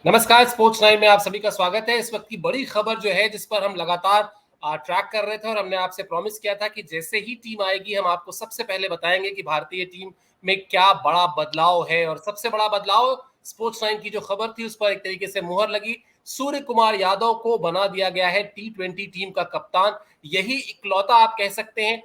नमस्कार, sports nine में आप सभी का स्वागत है। इस वक्त की बड़ी खबर जो है जिस पर हम लगातार ट्रैक कर रहे थे और हमने आपसे प्रॉमिस किया था कि जैसे ही टीम आएगी हम आपको सबसे पहले बताएंगे कि भारतीय टीम में क्या बड़ा बदलाव है। और सबसे बड़ा बदलाव स्पोर्ट्स नाइन की जो खबर थी उस पर एक तरीके से मुहर लगी। सूर्य कुमार यादव को बना दिया गया है T20 टीम का कप्तान। यही इकलौता आप कह सकते हैं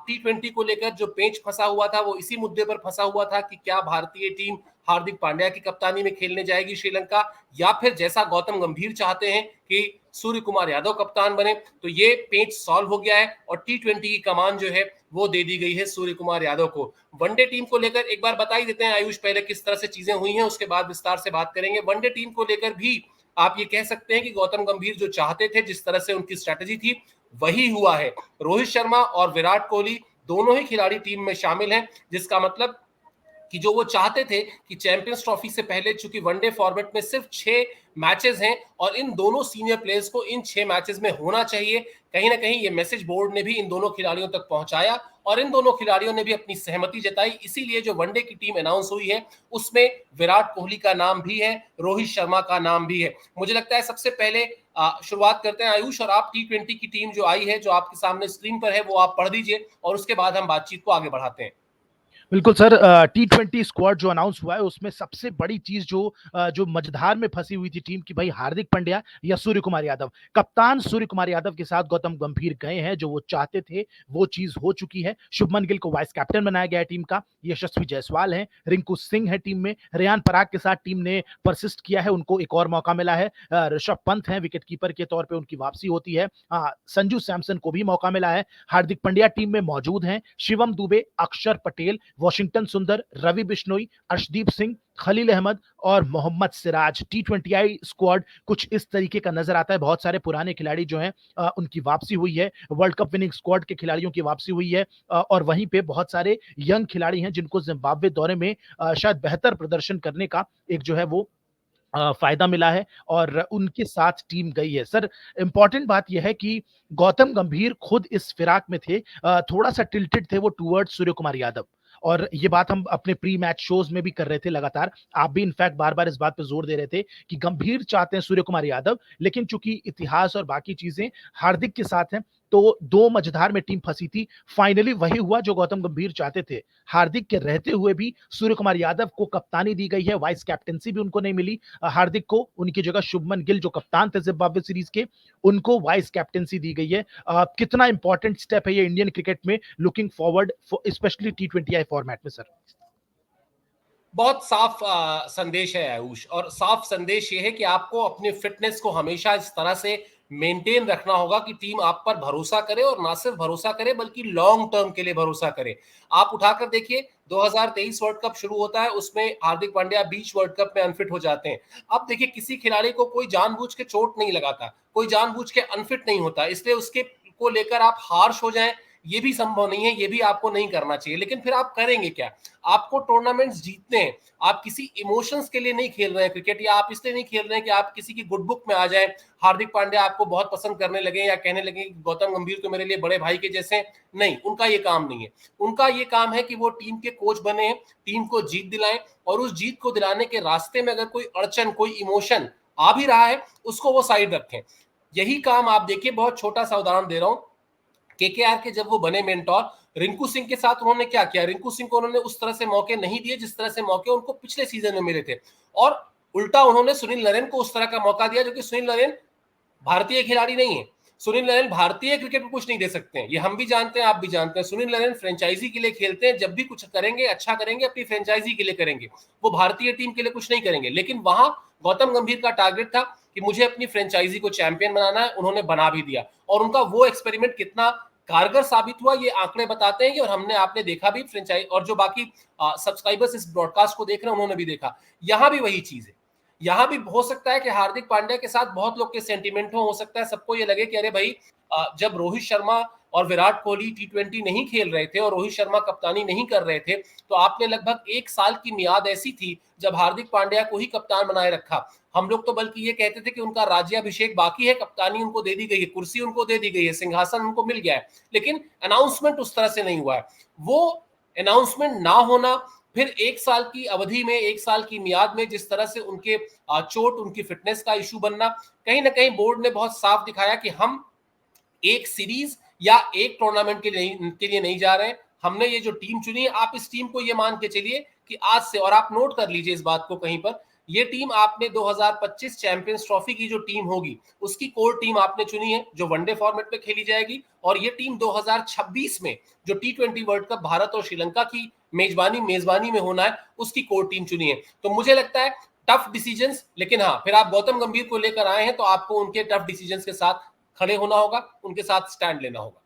T20 को लेकर जो पेच फंसा हुआ था वो इसी मुद्दे पर फंसा हुआ था कि क्या भारतीय टीम हार्दिक पांड्या की कप्तानी में खेलने जाएगी श्रीलंका, या फिर जैसा गौतम गंभीर चाहते हैं कि सूर्य कुमार यादव कप्तान बने। तो ये पेच सॉल्व हो गया है और T20 की कमान जो है वो दे दी गई है सूर्य कुमार यादव को। वनडे टीम को लेकर एक बार बता ही देते हैं आयुष, पहले किस तरह से चीजें हुई हैं, उसके बाद विस्तार से बात करेंगे। वनडे टीम को लेकर भी आप ये कह सकते हैं कि गौतम गंभीर जो चाहते थे, जिस तरह से उनकी स्ट्रैटेजी थी, वही हुआ है। रोहित शर्मा और विराट कोहली दोनों ही खिलाड़ी टीम में शामिल हैं, जिसका मतलब कि जो वो चाहते थे कि चैंपियंस ट्रॉफी से पहले, चूंकि वनडे फॉर्मेट में सिर्फ 6 मैचेस हैं और इन दोनों सीनियर प्लेयर्स को इन 6 मैचेस में होना चाहिए, कहीं ना कहीं ये मैसेज बोर्ड ने भी इन दोनों खिलाड़ियों तक पहुंचाया और इन दोनों खिलाड़ियों ने भी अपनी सहमति जताई। इसीलिए जो वनडे की टीम अनाउंस हुई है उसमें विराट कोहली का नाम भी है, रोहित शर्मा का नाम भी है। मुझे लगता है सबसे पहले शुरुआत करते हैं आयुष, और आप T20 की टीम जो आई है, जो आपके सामने स्क्रीन पर है, वो आप पढ़ दीजिए और उसके बाद हम बातचीत को आगे बढ़ाते हैं। बिल्कुल सर। T20 स्क्वाड जो अनाउंस हुआ है उसमें सबसे बड़ी चीज जो मझधार में फंसी हुई थी टीम की, भाई हार्दिक पांड्या या सूर्य कुमार यादव। कप्तान सूर्य कुमार यादव के साथ गौतम गंभीर गए हैं, जो वो चाहते थे वो चीज हो चुकी है। शुभमन गिल को वाइस कैप्टन बनाया गया है टीम का। यशस्वी जायसवाल है, रिंकू सिंह है टीम में, रेयान पराग के साथ टीम ने परसिस्ट किया है, उनको एक और मौका मिला है। ऋषभ पंत है विकेट कीपर के तौर पर, उनकी वापसी होती है। संजू सैमसन को भी मौका मिला है। हार्दिक पांड्या टीम में मौजूद हैं। शिवम दुबे, अक्षर पटेल, वॉशिंगटन सुंदर, रवि बिश्नोई, अर्शदीप सिंह, खलील अहमद और मोहम्मद सिराज। T20 स्क्वाड कुछ इस तरीके का नजर आता है। बहुत सारे पुराने खिलाड़ी जो हैं उनकी वापसी हुई है। वर्ल्ड कप विनिंग स्क्वाड के खिलाड़ियों की वापसी हुई है और वहीं पे बहुत सारे यंग खिलाड़ी हैं जिनको जिम्बाब्वे दौरे में शायद बेहतर प्रदर्शन करने का एक जो है वो फायदा मिला है और उनके साथ टीम गई है। सर, इंपॉर्टेंट बात यह है कि गौतम गंभीर खुद इस फिराक में थे, थोड़ा सा टिल्टेड थे वो टूवर्ड्स सूर्य कुमार यादव। और ये बात हम अपने प्री मैच शोज में भी कर रहे थे लगातार। आप भी इनफैक्ट बार बार इस बात पे जोर दे रहे थे कि गंभीर चाहते हैं सूर्य कुमार यादव, लेकिन चूंकि इतिहास और बाकी चीजें हार्दिक के साथ हैं तो दो मझधार में टीम फंसी थी। फाइनली वही हुआ जो गौतम गंभीर चाहते थे। हार्दिक के रहते हुए भी सूर्य कुमार यादव को कप्तानी दी गई है, वाइस कैप्टनसी भी उनको नहीं मिली। हार्दिक को उनकी जगह शुभमन गिल जो कप्तान थे जिम्बाब्वे सीरीज के, उनको वाइस कैप्टनसी दी गई है। कितना इंपॉर्टेंट स्टेप है ये इंडियन क्रिकेट में, looking forward specially T20 format में सर। बहुत साफ संदेश है आयुष, और साफ संदेश ये है कि आपको अपने फिटनेस को हमेशा इस तरह से मेंटेन रखना होगा कि टीम आप पर भरोसा करे, और ना सिर्फ भरोसा करे बल्कि लॉन्ग टर्म के लिए भरोसा करे। आप उठाकर देखिए, 2023 वर्ल्ड कप शुरू होता है, उसमें हार्दिक पांड्या बीच वर्ल्ड कप में अनफिट हो जाते हैं। अब देखिए, किसी खिलाड़ी को कोई जानबूझ के चोट नहीं लगाता, कोई जानबूझ के अनफिट नहीं होता, इसलिए उसके को लेकर आप हार्श हो जाएं, ये भी संभव नहीं है, ये भी आपको नहीं करना चाहिए। लेकिन फिर आप करेंगे क्या? आपको टूर्नामेंट्स जीतने हैं, आप किसी इमोशंस के लिए नहीं खेल रहे हैं क्रिकेट, या आप इसलिए नहीं खेल रहे हैं कि आप किसी की गुड बुक में आ जाए, हार्दिक पांड्या आपको बहुत पसंद करने लगे या कहने लगे कि गौतम गंभीर तो मेरे लिए बड़े भाई के जैसे। नहीं, उनका ये काम नहीं है। उनका ये काम है कि वो टीम के कोच बने हैं, टीम को जीत दिलाएं, और उस जीत को दिलाने के रास्ते में अगर कोई अड़चन, कोई इमोशन आ भी रहा है, उसको वो साइड रखें। यही काम आप देखिए, बहुत छोटा सा उदाहरण दे रहा हूं। केकेआर के जब वो बने मेंटोर, रिंकू सिंह के साथ उन्होंने क्या किया? रिंकू सिंह को उन्होंने उस तरह से मौके नहीं दिए जिस तरह से मौके उनको पिछले सीजन में मिले थे, और उल्टा उन्होंने सुनील नरेन को उस तरह का मौका दिया, जो कि सुनील नरेन भारतीय खिलाड़ी नहीं है। सुनील नरेन भारतीय क्रिकेट में कुछ नहीं दे सकते हैं, ये हम भी जानते हैं, आप भी जानते हैं। सुनील नरेन फ्रेंचाइजी के लिए खेलते हैं, जब भी कुछ करेंगे, अच्छा करेंगे, अपनी फ्रेंचाइजी के लिए करेंगे, वो भारतीय टीम के लिए कुछ नहीं करेंगे। लेकिन वहां गौतम गंभीर का टारगेट था कि मुझे अपनी फ्रेंचाइजी को चैंपियन बनाना है, उन्होंने बना भी दिया, और उनका वो एक्सपेरिमेंट कितना कारगर साबित हुआ ये आंकड़े बताते हैं। और हमने, आपने देखा भी फ्रेंचाइज, और जो बाकी सब्सक्राइबर्स इस ब्रॉडकास्ट को देख रहे हैं उन्होंने भी देखा, यहां भी वही चीज है। यहां भी हो सकता है कि हार्दिक पांड्या के साथ बहुत लोग के सेंटीमेंट हो सकता है सबको ये लगे कि अरे भाई, जब रोहित शर्मा और विराट कोहली T20 नहीं खेल रहे थे और रोहित शर्मा कप्तानी नहीं कर रहे थे, तो आपने लगभग 1 साल की मियाद ऐसी थी जब हार्दिक पांड्या को ही कप्तान बनाए रखा। हम लोग तो बल्कि ये कहते थे कि उनका राज्याभिषेक बाकी है, कप्तानी उनको दे दी गई है, कुर्सी उनको दे दी गई है, सिंहासन उनको मिल गया है, लेकिन अनाउंसमेंट उस तरह से नहीं हुआ है। वो अनाउंसमेंट ना होना, फिर 1 साल की अवधि में, 1 साल की मियाद में जिस तरह से उनके चोट, उनकी फिटनेस का इशू बनना, कहीं ना कहीं बोर्ड ने बहुत साफ दिखाया कि हम एक सीरीज या एक टूर्नामेंट के लिए नहीं जा रहे हैं। हमने ये जो टीम चुनी है, आप इस टीम को ये मान के चलिए कि आज से, और आप नोट कर लीजिए इस बात को कहीं पर, ये टीम आपने 2025 चैंपियंस ट्रॉफी की जो टीम होगी उसकी कोर टीम आपने चुनी है, जो वनडे फॉर्मेट में खेली जाएगी। और ये टीम 2026 में जो T20 वर्ल्ड कप भारत और श्रीलंका की मेजबानी में होना है, उसकी कोर टीम चुनी है। तो मुझे लगता है टफ डिसीजंस, लेकिन हाँ, फिर आप गौतम गंभीर को लेकर आए हैं तो आपको उनके टफ डिसीजंस के साथ खड़े होना होगा, उनके साथ स्टैंड लेना होगा।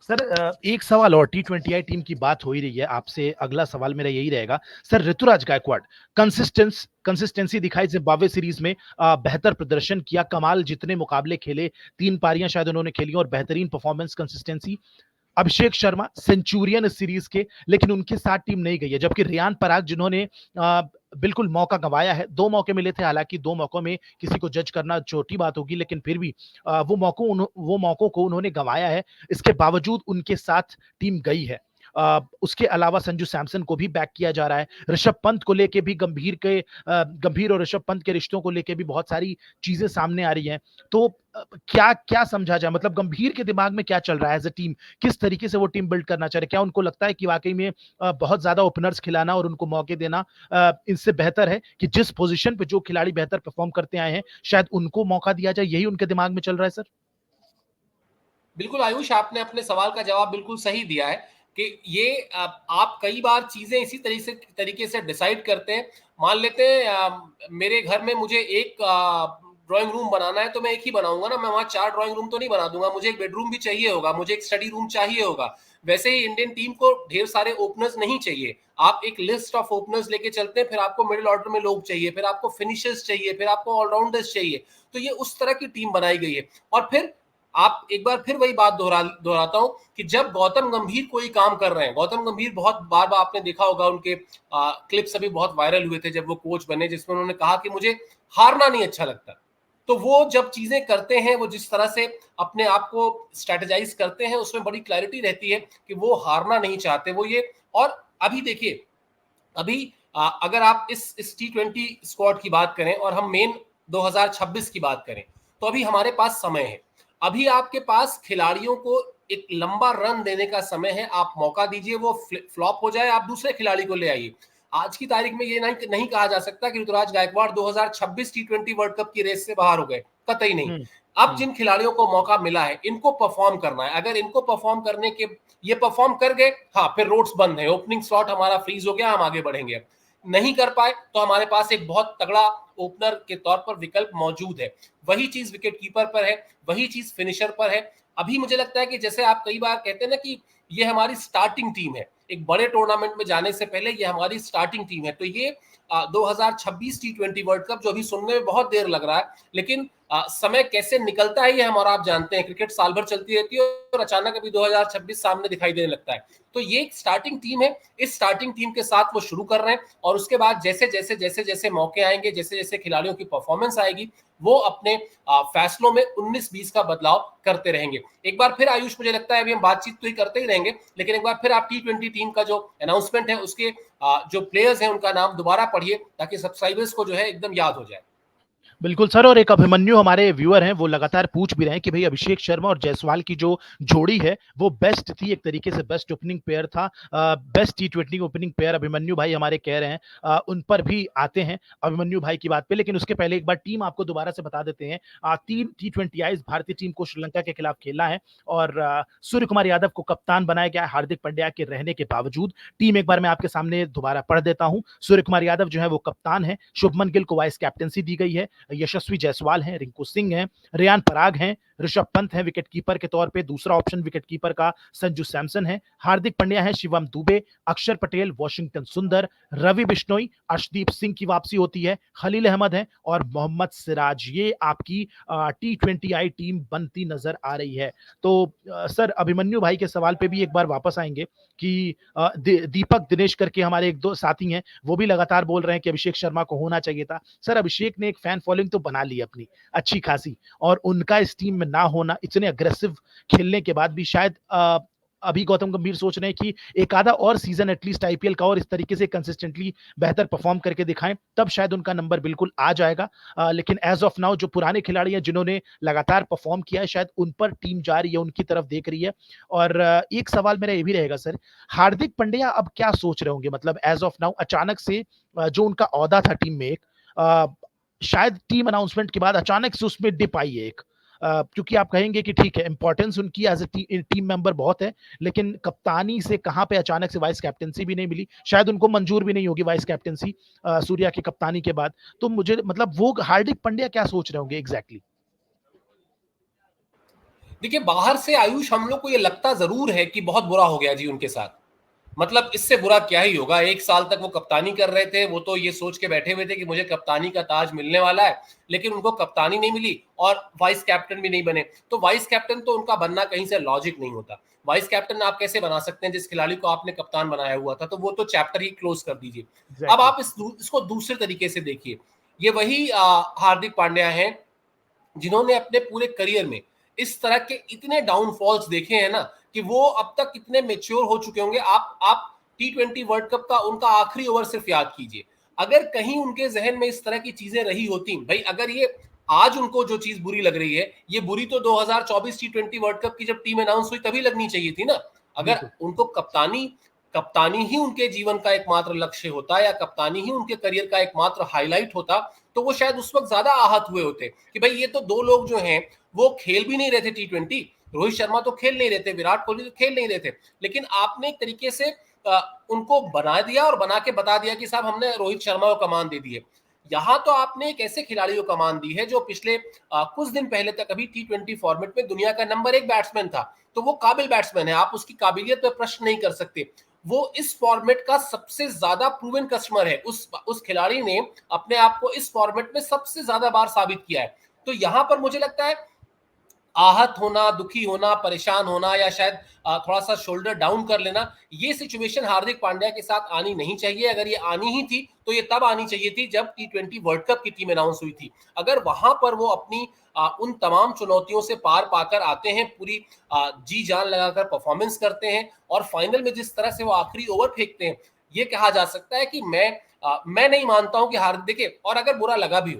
सर एक सवाल और, T20I टीम की बात हो ही रही है, आपसे अगला सवाल मेरा यही रहेगा। सर ऋतुराज गायकवाड़ कंसिस्टेंसी दिखाई जिम्बाब्वे सीरीज में, बेहतर प्रदर्शन किया, कमाल जितने मुकाबले खेले, 3 पारियां शायद उन्होंने खेली और बेहतरीन performance, consistency. Abhishek Sharma Centurion इस सीरीज के, लेकिन उनके साथ टीम नहीं गई है, जबकि रियान पराग जिन्होंने बिल्कुल मौका गंवाया है, 2 मौके मिले थे, हालांकि 2 मौकों में किसी को जज करना छोटी बात होगी, लेकिन फिर भी वो मौकों को उन्होंने गंवाया है, इसके बावजूद उनके साथ टीम गई है। उसके अलावा संजू सैमसन को भी बैक किया जा रहा है, ऋषभ पंत को लेके भी गंभीर और ऋषभ पंत के रिश्तों को लेके भी बहुत सारी चीजें सामने आ रही हैं। तो क्या क्या समझा जाए, मतलब गंभीर के दिमाग में क्या चल रहा है एज ए टीम, किस तरीके से वो टीम बिल्ड करना चाह रहे, क्या उनको लगता है कि वाकई में बहुत ज्यादा ओपनर्स खिलाना और उनको मौके देना इससे बेहतर है कि जिस पोजीशन पे जो खिलाड़ी बेहतर परफॉर्म करते आए हैं शायद उनको मौका दिया जाए, यही उनके दिमाग में चल रहा है सर? बिल्कुल आयुष, आपने अपने सवाल का जवाब बिल्कुल सही दिया है कि ये आप कई बार चीजें इसी तरीके से डिसाइड करते हैं। मान लेते हैं मेरे घर में मुझे एक ड्राइंग रूम बनाना है तो मैं एक ही बनाऊंगा ना, मैं वहां 4 ड्राइंग रूम तो नहीं बना दूंगा, मुझे एक बेडरूम भी चाहिए होगा, मुझे एक स्टडी रूम चाहिए होगा। वैसे ही इंडियन टीम को ढेर सारे ओपनर्स नहीं चाहिए, आप एक लिस्ट ऑफ ओपनर्स लेके चलते हैं, फिर आपको मिडिल ऑर्डर में लोग चाहिए, फिर आपको फिनिशर्स चाहिए, फिर आपको ऑलराउंडर्स चाहिए। तो ये उस तरह की टीम बनाई गई है। और फिर आप एक बार फिर वही बात दोहराता हूं कि जब गौतम गंभीर कोई काम कर रहे हैं, गौतम गंभीर बहुत बार बार आपने देखा होगा उनके क्लिप्स अभी बहुत वायरल हुए थे जब वो कोच बने, जिसमें उन्होंने कहा कि मुझे हारना नहीं अच्छा लगता। तो वो जब चीजें करते हैं, वो जिस तरह से अपने आप को स्ट्रेटेजाइज करते हैं, उसमें बड़ी क्लैरिटी रहती है कि वो हारना नहीं चाहते वो ये। और अभी देखिए, अभी अगर आप इस T20 स्क्वाड की बात करें और हम मेन 2026 की बात करें, तो अभी हमारे पास समय है। अभी आपके पास खिलाड़ियों को एक लंबा रन देने का समय है, आप मौका दीजिए, वो फ्लॉप हो जाए, आप दूसरे खिलाड़ी को ले आइए। आज की तारीख में ये नहीं कहा जा सकता कि Ruturaj Gaikwad 2026 T20 world cup की रेस से बाहर हो गए, कतई नहीं। हम्म। अब जिन खिलाड़ियों को मौका मिला है, इनको परफॉर्म करना है। अगर इनको परफॉर्म करने के ये परफॉर्म कर गए, हाँ, फिर रोड्स बंद है, ओपनिंग स्लॉट हमारा फ्रीज हो गया, हम आगे बढ़ेंगे। नहीं कर पाए तो हमारे पास एक बहुत तगड़ा ओपनर के तौर पर विकल्प मौजूद है। वही चीज विकेट कीपर पर है, वही चीज फिनिशर पर है। अभी मुझे लगता है कि जैसे आप कई बार कहते हैं ना कि ये हमारी स्टार्टिंग टीम है, एक बड़े टूर्नामेंट में जाने से पहले ये हमारी स्टार्टिंग टीम है। तो ये 2026 T20 वर्ल्ड कप, जो अभी सुनने में बहुत देर लग रहा है, लेकिन समय कैसे निकलता है ये हम और आप जानते हैं। क्रिकेट साल भर चलती रहती है और अचानक अभी 2026 सामने दिखाई देने लगता है। तो ये एक स्टार्टिंग टीम है, इस स्टार्टिंग टीम के साथ वो शुरू कर रहे हैं, और उसके बाद जैसे जैसे जैसे जैसे मौके आएंगे, जैसे जैसे खिलाड़ियों की परफॉर्मेंस आएगी, वो अपने फैसलों में 19-20 का बदलाव करते रहेंगे। एक बार फिर आयुष, मुझे लगता है अभी हम बातचीत तो ही करते ही रहेंगे, लेकिन एक बार फिर आप T20 टीम का जो अनाउंसमेंट है, उसके जो प्लेयर्स हैं उनका नाम दोबारा पढ़िए, ताकि सब्सक्राइबर्स को जो है एकदम याद हो जाए। बिल्कुल सर, और एक अभिमन्यु हमारे व्यूअर हैं, वो लगातार पूछ भी रहे हैं कि भाई अभिषेक शर्मा और जायसवाल की जो जोड़ी है वो बेस्ट थी, एक तरीके से बेस्ट ओपनिंग पेयर था, best T20 opening pair Abhimanyu भाई हमारे कह रहे हैं। उन पर भी आते हैं अभिमन्यु भाई की बात पे, लेकिन उसके पहले एक बार टीम आपको दोबारा से बता देते हैं। 3 T20Is भारतीय टीम को श्रीलंका के खिलाफ खेलना है, और सूर्य कुमार यादव को कप्तान बनाया गया है हार्दिक पांड्या के रहने के बावजूद। टीम एक बार मैं आपके सामने दोबारा पढ़ देता हूं। सूर्य कुमार यादव जो है वो कप्तान है, शुभमन गिल को वाइस कैप्टनसी दी गई है, यशस्वी जायसवाल हैं, रिंकू सिंह हैं, रियान पराग हैं, ऋषभ पंत हैं विकेट कीपर के तौर पे, दूसरा ऑप्शन विकेट कीपर का संजू सैमसन है, हार्दिक पांड्या है, शिवम दुबे, अक्षर पटेल, वॉशिंगटन सुंदर, रवि बिश्नोई, अर्शदीप सिंह की वापसी होती है, खलील अहमद है और मोहम्मद सिराज। ये आपकी T20I टीम बनती नजर आ रही है। तो सर अभिमन्यु भाई के सवाल पे भी एक बार वापस आएंगे कि दीपक दिनेश करके हमारे एक दो साथी हैं, वो भी लगातार बोल रहे हैं कि अभिषेक शर्मा को होना चाहिए था। सर अभिषेक ने एक फैन फॉलोइंग तो बना ली अपनी अच्छी खासी, और उनका इस टीम में ना होना, इतने अग्रेसिव खेलने के बाद भी शायद अभी गौतम गंभीर सोच रहे हैं कि एक आधा और सीजन एटलीस्ट आईपीएल का और इस तरीके से कंसिस्टेंटली बेहतर परफॉर्म करके दिखाएं, तब शायद उनका नंबर बिल्कुल आ जाएगा। लेकिन एज ऑफ नाउ जो पुराने खिलाड़ी हैं जिन्होंने लगातार परफॉर्म किया है, शायद उन पर टीम जा रही है, उनकी तरफ देख रही है। और एक सवाल मेरा ये भी रहेगा सर, हार्दिक पांड्या अब क्या सोच रहे होंगे, मतलब एज ऑफ नाउ अचानक से जो उनका ओहदा था टीम में एक, शायद टीम अनाउंसमेंट के बाद अचानक से उसमें डिप आई है एक, क्योंकि आप कहेंगे कि ठीक है इंपॉर्टेंस उनकी एज ए टीम मेंबर बहुत है, लेकिन कप्तानी से कहां पे अचानक से वाइस कैप्टनसी भी नहीं मिली, शायद उनको मंजूर भी नहीं होगी वाइस कैप्टनसी सूर्या की कप्तानी के बाद। तो मुझे मतलब वो हार्दिक पांड्या क्या सोच रहे होंगे एग्जैक्टली? देखिए, बाहर से आयुष हम लोग को ये लगता जरूर है कि बहुत बुरा हो गया जी उनके साथ। मतलब इससे बुरा क्या ही होगा, 1 साल तक वो कप्तानी कर रहे थे, वो तो ये सोच के बैठे हुए थे कि मुझे कप्तानी का ताज मिलने वाला है, लेकिन उनको कप्तानी नहीं मिली और वाइस कैप्टन भी नहीं बने। तो वाइस कैप्टन तो उनका बनना कहीं से लॉजिक नहीं होता। वाइस कैप्टन आप कैसे बना सकते हैं जिस खिलाड़ी को आपने कप्तान बनाया हुआ था? तो वो तो चैप्टर ही क्लोज कर दीजिए। अब एग्जैक्टली। आप इसको दूसरे तरीके से देखिए। ये वही हार्दिक पांड्या हैं जिन्होंने अपने पूरे करियर में इस तरह के इतने डाउनफॉल्स देखे हैं ना, कि वो अब तक इतने मेच्योर हो चुके होंगे। आप T20 वर्ल्ड कप का उनका आखिरी ओवर सिर्फ याद कीजिए। अगर कहीं उनके जहन में इस तरह की चीजें रही होती, भाई अगर ये आज उनको जो चीज बुरी लग रही है, ये बुरी तो 2024 T20 वर्ल्ड कप की जब टीम अनाउंस हुई तभी लगनी चाहिए थी ना। अगर बिल्कुल। उनको कप्तानी कप्तानी ही उनके जीवन का एकमात्र लक्ष्य होता, या कप्तानी ही उनके करियर का एकमात्र हाईलाइट होता, तो वो शायद उस वक्त ज्यादा आहत हुए होते कि भाई ये तो दो लोग जो हैं वो खेल भी नहीं रहे थे T20। रोहित शर्मा तो खेल नहीं रहे थे, विराट कोहली तो खेल नहीं रहे थे, लेकिन आपने एक तरीके से उनको बना दिया और बना के बता दिया कि साहब हमने रोहित शर्मा को कमान दे दी है। यहाँ तो आपने एक ऐसे खिलाड़ी को कमान दी है जो पिछले कुछ दिन पहले तक अभी T20 फॉर्मेट में दुनिया का नंबर 1 बैट्समैन था। तो वो काबिल बैट्समैन है, आप उसकी काबिलियत पर प्रश्न नहीं कर सकते। वो इस फॉर्मेट का सबसे ज्यादा प्रूवन कस्टमर है। उस खिलाड़ी ने अपने आप को इस फॉर्मेट में सबसे ज्यादा बार साबित किया है। तो यहां पर मुझे लगता है आहत होना, दुखी होना, परेशान होना, या शायद थोड़ा सा शोल्डर डाउन कर लेना, ये सिचुएशन हार्दिक पांड्या के साथ आनी नहीं चाहिए। अगर ये आनी ही थी तो ये तब आनी चाहिए थी जब T20 वर्ल्ड कप की टीम अनाउंस हुई थी। अगर वहां पर वो अपनी उन तमाम चुनौतियों से पार पाकर आते हैं, पूरी जी जान लगाकर परफॉर्मेंस करते हैं, और फाइनल में जिस तरह से वो आखिरी ओवर फेंकते हैं, ये कहा जा सकता है कि मैं नहीं मानता हूं कि हार्दिक, देखिए, और अगर बुरा लगा भी हो,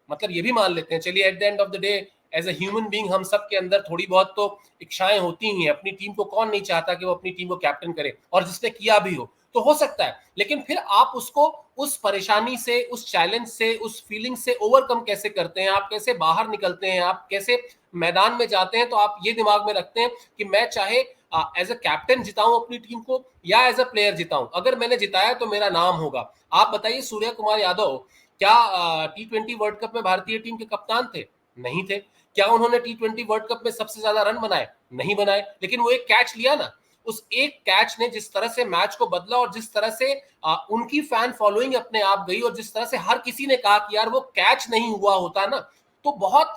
मतलब ये भी मान लेते हैं, चलिए at the end of the day as a human being हम सब के अंदर थोड़ी बहुत तो इच्छाएं होती ही हैं। अपनी टीम को कौन नहीं चाहता कि वो अपनी टीम को कैप्टन करे, और जिसने किया भी हो सकता है। लेकिन फिर आप उसको उस परेशानी से, उस चैलेंज से, उस फीलिंग से ओवरकम कैसे करते हैं, आप कैसे बाहर निकलते हैं, आप कैसे मैदान में जाते हैं। तो आप ये दिमाग में रखते हैं कि मैं चाहे एज अ कैप्टन जिताऊं अपनी टीम को, या एज अ प्लेयर जिताऊं, अगर मैंने जिताया तो मेरा नाम होगा। आप बताइए, सूर्य कुमार यादव क्या T20 वर्ल्ड कप में भारतीय टीम के कप्तान थे? नहीं थे। क्या उन्होंने T20 वर्ल्ड कप में सबसे ज्यादा रन बनाए? नहीं बनाए। लेकिन वो एक कैच लिया ना, उस एक कैच ने जिस तरह से मैच को बदला, और जिस तरह से उनकी फैन फॉलोइंग अपने आप गई, और जिस तरह से हर किसी ने कहा कि यार वो कैच नहीं हुआ होता ना, तो बहुत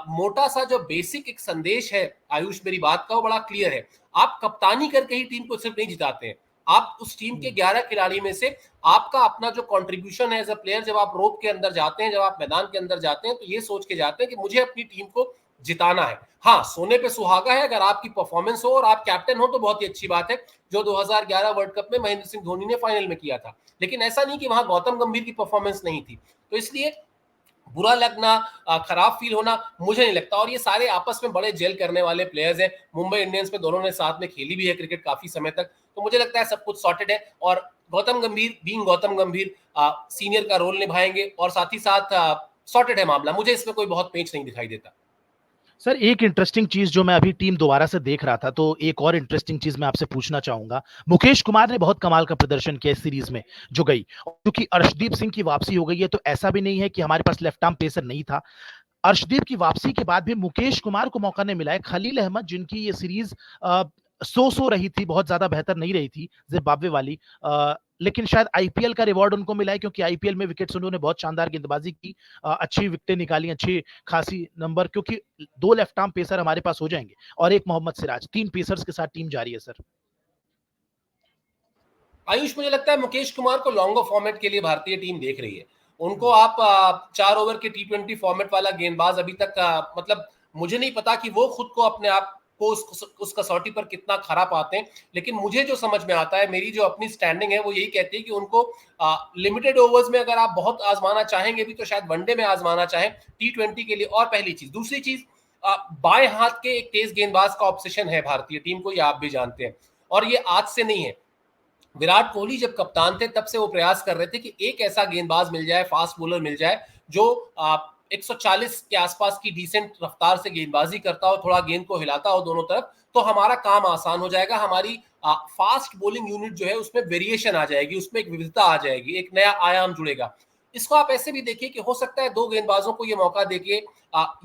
मोटा सा जो बेसिक एक संदेश है आयुष, मेरी बात का, वो बड़ा क्लियर है। आप कप्तानी करके ही टीम को सिर्फ नहीं जिताते हैं, आप उस टीम के 11 खिलाड़ी में से आपका अपना जो कंट्रीब्यूशन है एज अ प्लेयर, जब आप रोप के अंदर जाते हैं, जब आप मैदान के अंदर जाते हैं, तो ये सोच के जाते हैं कि मुझे अपनी टीम को जिताना है। हाँ, सोने पे सुहागा है अगर आपकी परफॉर्मेंस हो और आप कैप्टन हो, तो बहुत ही अच्छी बात है, जो 2011 वर्ल्ड कप में महेंद्र सिंह धोनी ने फाइनल में किया था। लेकिन ऐसा नहीं कि वहां गौतम गंभीर की परफॉर्मेंस नहीं थी। तो इसलिए बुरा लगना, खराब फील होना, मुझे नहीं लगता। और ये सारे आपस में बड़े जेल करने वाले प्लेयर्स हैं। मुंबई इंडियंस में दोनों ने साथ में खेली भी है क्रिकेट काफी समय तक, तो मुझे लगता है सब कुछ सॉर्टेड है। और गौतम गंभीर बीइंग गौतम गंभीर सीनियर का रोल निभाएंगे, और साथ ही साथ सॉर्टेड है मामला। मुझे इसमें कोई बहुत पेच नहीं दिखाई देता। सर एक इंटरेस्टिंग चीज जो मैं अभी टीम दोबारा से देख रहा था, तो एक और इंटरेस्टिंग चीज मैं आपसे पूछना चाहूंगा। मुकेश कुमार ने बहुत कमाल का प्रदर्शन किया इस सीरीज में जो गई, क्योंकि अर्शदीप सिंह की वापसी हो गई है, तो ऐसा भी नहीं है कि हमारे पास लेफ्ट आर्म पेसर नहीं था। अर्शदीप की वापसी के बाद भी मुकेश कुमार को मौका नहीं मिला है। खलील अहमद जिनकी ये सीरीज सो रही थी, बहुत ज्यादा बेहतर नहीं रही थी जिम्बाब्वे वाली, लेकिन शायद आईपीएल का रिवॉर्ड उनको मिला है, क्योंकि आईपीएल में विकेट्स उन्होंने बहुत शानदार गेंदबाजी की, अच्छी विकेटें निकाली, अच्छी खासी नंबर, क्योंकि 2 लेफ्ट आर्म पेसर हमारे पास हो जाएंगे और एक मोहम्मद सिराज, 3 पेसर्स के साथ टीम जारी है सर। आयुष, मुझे लगता है मुकेश कुमार को लॉन्गर फॉर्मेट के लिए भारतीय टीम देख रही है। उनको आप 4 ओवर के T20 फॉर्मेट वाला गेंदबाज अभी तक मतलब मुझे नहीं पता कि वो खुद को अपने आप को उस कसौटी पर कितना खरा पाते हैं। लेकिन मुझे जो समझ में आता है, मेरी जो अपनी स्टैंडिंग है वो यही कहती है कि उनको लिमिटेड ओवर्स में अगर आप बहुत आजमाना चाहेंगे भी तो शायद वनडे में आजमाना चाहें T20 के लिए। और पहली चीज, दूसरी चीज, बाएं हाथ के एक तेज गेंदबाज का ऑब्सेशन है भारतीय टीम को, ये आप भी जानते हैं, और ये आज से नहीं है। विराट कोहली जब कप्तान थे तब से वो प्रयास कर रहे थे कि एक ऐसा गेंदबाज मिल जाए, फास्ट बॉलर मिल जाए जो 140 के आसपास की डिसेंट रफ्तार से गेंदबाजी करता हो, थोड़ा गेंद को हिलाता हो दोनों तरफ, तो हमारा काम आसान हो जाएगा। हमारी फास्ट बॉलिंग यूनिट जो है उसमें वेरिएशन आ जाएगी, उसमें एक विविधता आ जाएगी, एक नया आयाम जुड़ेगा। इसको आप ऐसे भी देखिए कि हो सकता है दो गेंदबाजों को ये मौका देके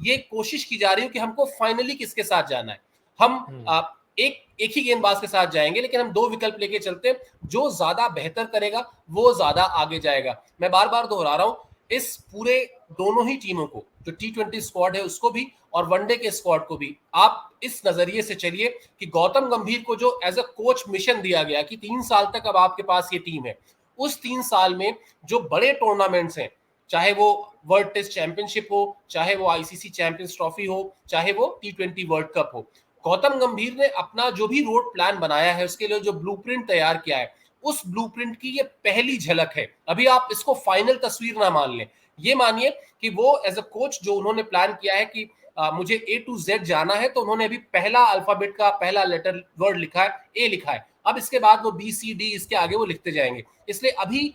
ये कोशिश की जा रही हो कि हमको फाइनली किसके साथ जाना है। हम एक ही गेंदबाज के साथ जाएंगे, लेकिन हम दो विकल्प लेके चलते हैं, जो ज्यादा बेहतर करेगा वो ज्यादा आगे जाएगा। मैं बार बार दोहरा रहा हूं, इस पूरे दोनों ही टीमों को, जो T20 स्क्वाड है उसको भी और वनडे के स्क्वाड को भी, आप इस नजरिए से चलिए कि गौतम गंभीर को जो एज अ कोच मिशन दिया गया कि 3 साल तक अब आपके पास ये टीम है, उस 3 साल में जो बड़े टूर्नामेंट्स हैं, चाहे वो वर्ल्ड टेस्ट चैंपियनशिप हो, चाहे वो ICC चैंपियंस ट्रॉफी हो, चाहे वो T20 वर्ल्ड कप हो, गौतम गंभीर ने अपना जो भी रोड प्लान बनाया है, उसके लिए जो ब्लूप्रिंट तैयार किया है, उस ब्लूप्रिंट की ये पहली झलक है। अभी आप इसको फाइनल तस्वीर ना मान लें, ये मानिए कि वो एज अ कोच जो उन्होंने प्लान किया है कि मुझे A to Z जाना है, तो उन्होंने अभी पहला अल्फाबेट का पहला लेटर वर्ड लिखा है, A लिखा है। अब इसके बाद वो BCD इसके आगे वो लिखते जाएंगे। इसलिए अभी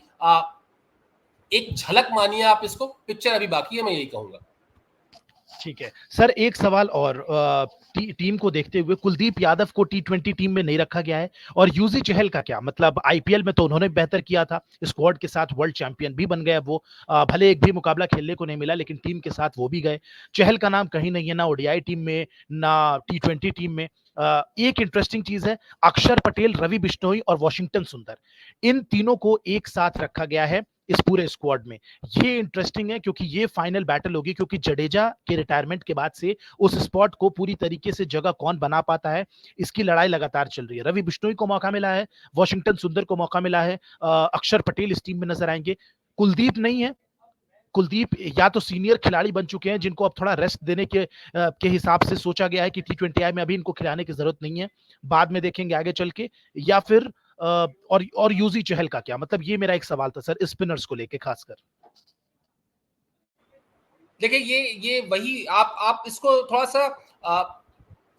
एक झलक मानिए आप इसको, पिक्चर अभी बाकी है, मैं यही कहूंगा। ठीक है सर, एक सवाल और, टीम को देखते हुए कुलदीप यादव को T20 टीम में नहीं रखा गया है, और यूजी चहल का क्या मतलब? आईपीएल में तो उन्होंने बेहतर किया था, स्क्वाड के साथ वर्ल्ड चैंपियन भी बन गए वो। भले एक भी मुकाबला खेलने को नहीं मिला, लेकिन टीम के साथ वो भी गए। चहल का नाम कहीं नहीं है, ना ओडीआई टीम में, ना T20 टीम में। एक इंटरेस्टिंग चीज है, अक्षर पटेल, रवि बिश्नोई और वॉशिंगटन सुंदर, इन तीनों को एक साथ रखा गया है इस पूरे स्क्वाड में। ये इंटरेस्टिंग है क्योंकि ये फाइनल बैटल होगी, क्योंकि जडेजा के रिटायरमेंट के बाद से उस स्पॉट को पूरी तरीके से जगह कौन बना पाता है, इसकी लड़ाई लगातार चल रही है। रवि बिश्नोई को मौका मिला है, वॉशिंगटन सुंदर को मौका मिला है, अक्षर पटेल इस टीम में नजर आएंगे, कुलदीप नहीं है। कुलदीप या तो सीनियर खिलाड़ी बन चुके हैं जिनको अब थोड़ा रेस्ट देने के हिसाब से सोचा गया है कि T20I में अभी इनको खिलाने की जरूरत नहीं है, बाद में देखेंगे आगे चल के, या फिर और यूजी चहल का क्या मतलब? ये मेरा एक सवाल था सर, स्पिनर्स को लेके खासकर। देखिए ये वही आप इसको थोड़ा सा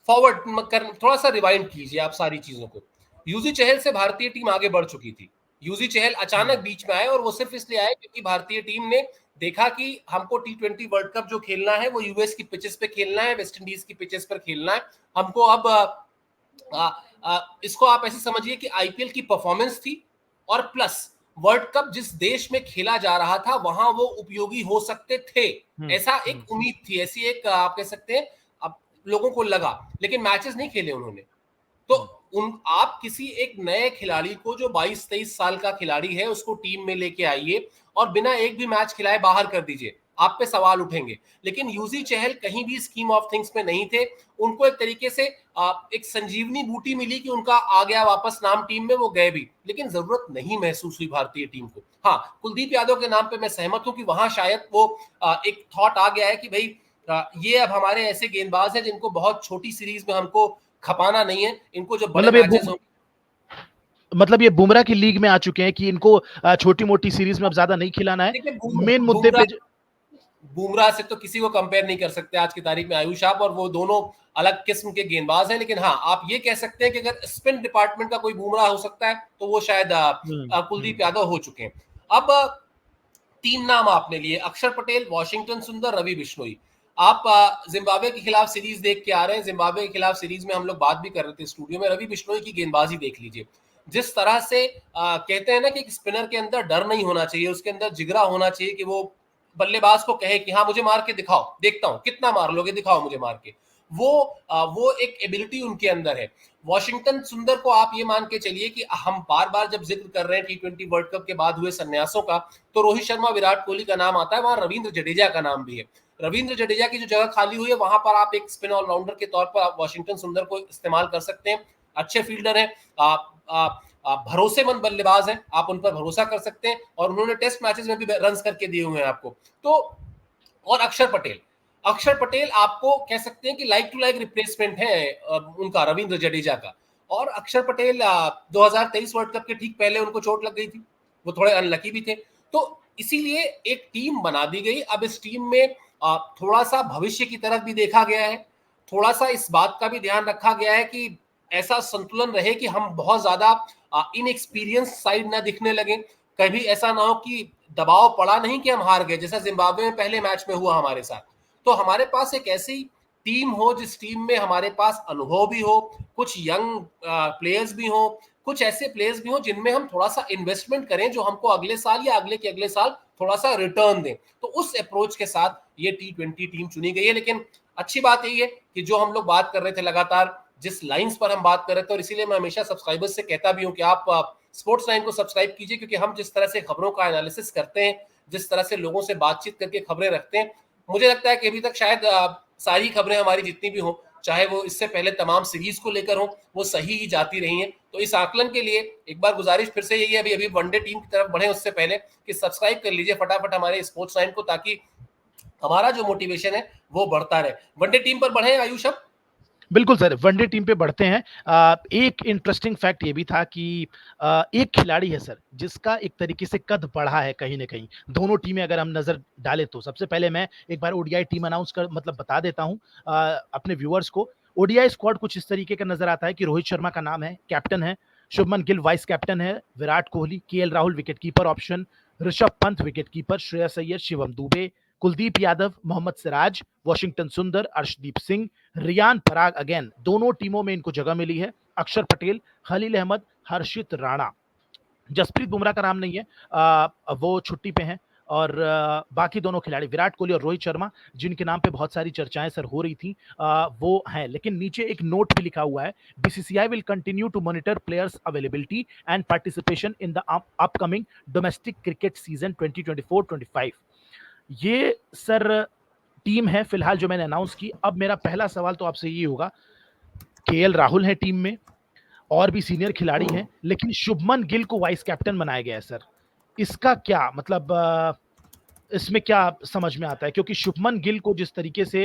फॉरवर्ड कर, थोड़ा सा रिवाइंड कीजिए आप सारी चीजों को। यूजी चहल से भारतीय टीम आगे बढ़ चुकी थी। यूजी चहल अचानक बीच में आए, और वो सिर्फ इसलिए आए क्योंकि भारतीय टीम ने देखा कि हमको T20 वर्ल्ड कप जो खेलना है वो यूएस की पिचेस पे खेलना है, वेस्ट इंडीज की पिचेस पर खेलना है हमको। अब इसको आप ऐसे समझिए कि आईपीएल की परफॉर्मेंस थी, और प्लस वर्ल्ड कप जिस देश में खेला जा रहा था वहां वो उपयोगी हो सकते थे, ऐसा एक उम्मीद थी, ऐसी एक आप कह सकते हैं, अब लोगों को लगा। लेकिन मैचेस नहीं खेले उन्होंने। तो आप किसी एक नए खिलाड़ी को जो 22-23 साल का खिलाड़ी है उसको टीम में लेके आइए और बिना एक भी मैच खिलाए बाहर कर दीजिए, आप पे सवाल उठेंगे। लेकिन यूजी चहल कहीं भी स्कीम ऑफ थिंग्स में नहीं थे। उनको एक तरीके से एक संजीवनी बूटी मिली कि उनका आ गया वापस नाम टीम में, वो गए भी, लेकिन जरूरत नहीं महसूस हुई भारतीय टीम को। हाँ, कुलदीप यादव के नाम पे मैं सहमत हूं कि वहां शायद वो एक थॉट आ गया है कि भाई ये अब हमारे ऐसे गेंदबाज हैं जिनको बहुत छोटी सीरीज में हमको खपाना नहीं है, इनको जो बड़े मैचेस होंगे, मतलब ये बुमराह की लीग में आ चुके हैं कि इनको छोटी मोटी सीरीज में अब ज्यादा नहीं खिलाना है। मेन मुद्दे पे बुमराह से तो किसी को कंपेयर नहीं कर सकते आज की तारीख में आयुष आप, और वो दोनों अलग किस्म के गेंदबाज हैं। लेकिन हाँ, आप ये कह सकते हैं कि अगर स्पिन डिपार्टमेंट का कोई बुमराह हो सकता है तो वो शायद कुलदीप यादव हो चुके हैं। अब 3 नाम आपने लिए, अक्षर पटेल, वॉशिंगटन सुंदर, रवि बिश्नोई। आप जिम्बाब्वे के खिलाफ सीरीज देख के आ रहे हैं, जिम्बाब्वे के खिलाफ सीरीज में हम लोग बात भी कर रहे थे स्टूडियो में, रवि बिश्नोई की गेंदबाजी देख लीजिए। जिस तरह से कहते हैं ना कि स्पिनर के अंदर डर नहीं होना चाहिए, उसके अंदर जिगरा होना चाहिए कि वो बल्लेबाज को कहे कि हाँ मुझे मार के दिखाओ, देखता हूं कितना मार लोगे, दिखाओ मुझे मार के। वो एक एबिलिटी उनके अंदर है। वॉशिंगटन सुंदर को आप ये मान के चलिए कि हम बार बार जब जिक्र कर रहे हैं T20 वर्ल्ड कप के बाद हुए संन्यासों का, तो रोहित शर्मा, विराट कोहली का नाम आता है, वहां रविंद्र जडेजा का नाम भी है। रविंद्र जडेजा की जो जगह खाली हुई है वहां पर आप एक स्पिन ऑलराउंडर के तौर पर आप वॉशिंगटन सुंदर को इस्तेमाल कर सकते हैं। अच्छे फील्डर हैं, आप भरोसेमंद बल्लेबाज हैं, आप उन पर भरोसा कर सकते हैं, और उन्होंने टेस्ट मैचेस में भी रन्स करके दिए हुए हैं आपको। तो और अक्षर पटेल, अक्षर पटेल आपको कह सकते हैं कि लाइक टू लाइक रिप्लेसमेंट है उनका, रविंद्र जडेजा का। और अक्षर पटेल 2023 वर्ल्ड कप के ठीक पहले उनको चोट लग गई थी, वो थोड़े अनलकी भी थे, तो इसीलिए एक टीम बना दी गई। अब इस टीम में थोड़ा सा भविष्य की तरफ भी देखा गया है, थोड़ा सा इस बात का भी ध्यान रखा गया है कि ऐसा संतुलन रहे कि हम बहुत ज्यादा इनएक्सपीरियंस साइड ना दिखने लगे, कभी ऐसा ना हो कि दबाव पड़ा नहीं कि हम हार गए, जैसा जिम्बाब्वे में पहले मैच में हुआ हमारे साथ। तो हमारे पास एक ऐसी टीम हो जिस टीम में हमारे पास अनुभव भी हो, कुछ यंग प्लेयर्स भी हो, कुछ ऐसे प्लेयर्स भी हो जिनमें हम थोड़ा सा इन्वेस्टमेंट करें जो हमको अगले साल या अगले के अगले साल थोड़ा सा रिटर्न दें। तो उस अप्रोच के साथ ये T20 टीम चुनी गई है। लेकिन अच्छी बात यही है कि जो हम लोग बात कर रहे थे लगातार, जिस लाइंस पर हम बात कर रहे थे, और इसीलिए मैं हमेशा सब्सक्राइबर्स से कहता भी हूं कि आप स्पोर्ट्स लाइन को सब्सक्राइब कीजिए, क्योंकि हम जिस तरह से खबरों का एनालिसिस करते हैं, जिस तरह से लोगों से बातचीत करके खबरें रखते हैं, मुझे लगता है कि अभी तक शायद सारी खबरें हमारी जितनी भी हो, चाहे वो इससे पहले तमाम सीरीज को लेकर हो, वो सही ही जाती रही हैं। तो इस आकलन के लिए एक बार गुजारिश फिर से यही है, अभी वनडे टीम की तरफ बढ़े उससे पहले, कि सब्सक्राइब कर लीजिए फटाफट हमारे स्पोर्ट्स लाइन को, ताकि हमारा जो मोटिवेशन है वो बढ़ता रहे। वनडे टीम पर बढ़े आयुष अब। बिल्कुल सर, वनडे टीम पे बढ़ते हैं। एक इंटरेस्टिंग फैक्ट ये भी था कि एक खिलाड़ी है सर जिसका एक तरीके से कद बढ़ा है कहीं ना कहीं, दोनों टीमें अगर हम नजर डालें तो। सबसे पहले मैं एक बार ओडीआई टीम अनाउंस कर मतलब बता देता हूं अपने व्यूअर्स को। ओडीआई स्क्वाड कुछ इस तरीके का नजर आता है कि रोहित शर्मा का नाम है, कैप्टन है। शुभमन गिल वाइस कैप्टन है। Virat Kohli, KL Rahul wicket keeper option, Rishabh Pant wicket keeper, Shreyas Iyer, Shivam Dube, Kuldeep Yadav, Mohammed Siraj, Washington Sundar, Arshdeep Singh, Riyan Parag, again दोनों टीमों में इनको जगह मिली है। अक्षर पटेल, खलील अहमद, हर्षित राणा। जसप्रीत बुमराह का नाम नहीं है, वो छुट्टी पे हैं। और बाकी दोनों खिलाड़ी विराट कोहली और रोहित शर्मा, जिनके नाम पे बहुत सारी चर्चाएं सर हो रही थी, वो हैं। लेकिन नीचे एक नोट भी लिखा हुआ है, BCCI will continue to monitor players availability and participation in the upcoming domestic cricket season 2024-25। ये सर टीम है फिलहाल जो मैंने अनाउंस की। अब मेरा पहला सवाल तो आपसे ये होगा, केएल राहुल है टीम में, और भी सीनियर खिलाड़ी हैं, लेकिन शुभमन गिल को वाइस कैप्टन बनाया गया है सर। इसका क्या मतलब, इसमें क्या समझ में आता है? क्योंकि शुभमन गिल को जिस तरीके से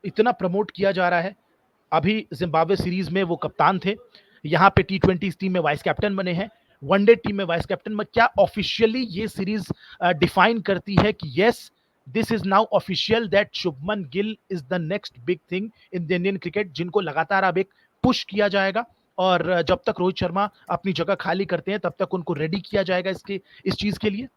इतना प्रमोट किया जा रहा है, अभी जिम्बाब्वे सीरीज में वो कप्तान थे, यहाँ पे T20 टीम में वाइस कैप्टन बने हैं, वनडे टीम में वाइस कैप्टन में। क्या ऑफिशियली ये सीरीज डिफाइन करती है कि yes, this is now official that Shubman Gill is the next big thing in the Indian cricket, जिनको लगातार अब एक पुश किया जाएगा, और जब तक रोहित शर्मा अपनी जगह खाली करते हैं तब तक उनको रेडी किया जाएगा इस चीज के लिए?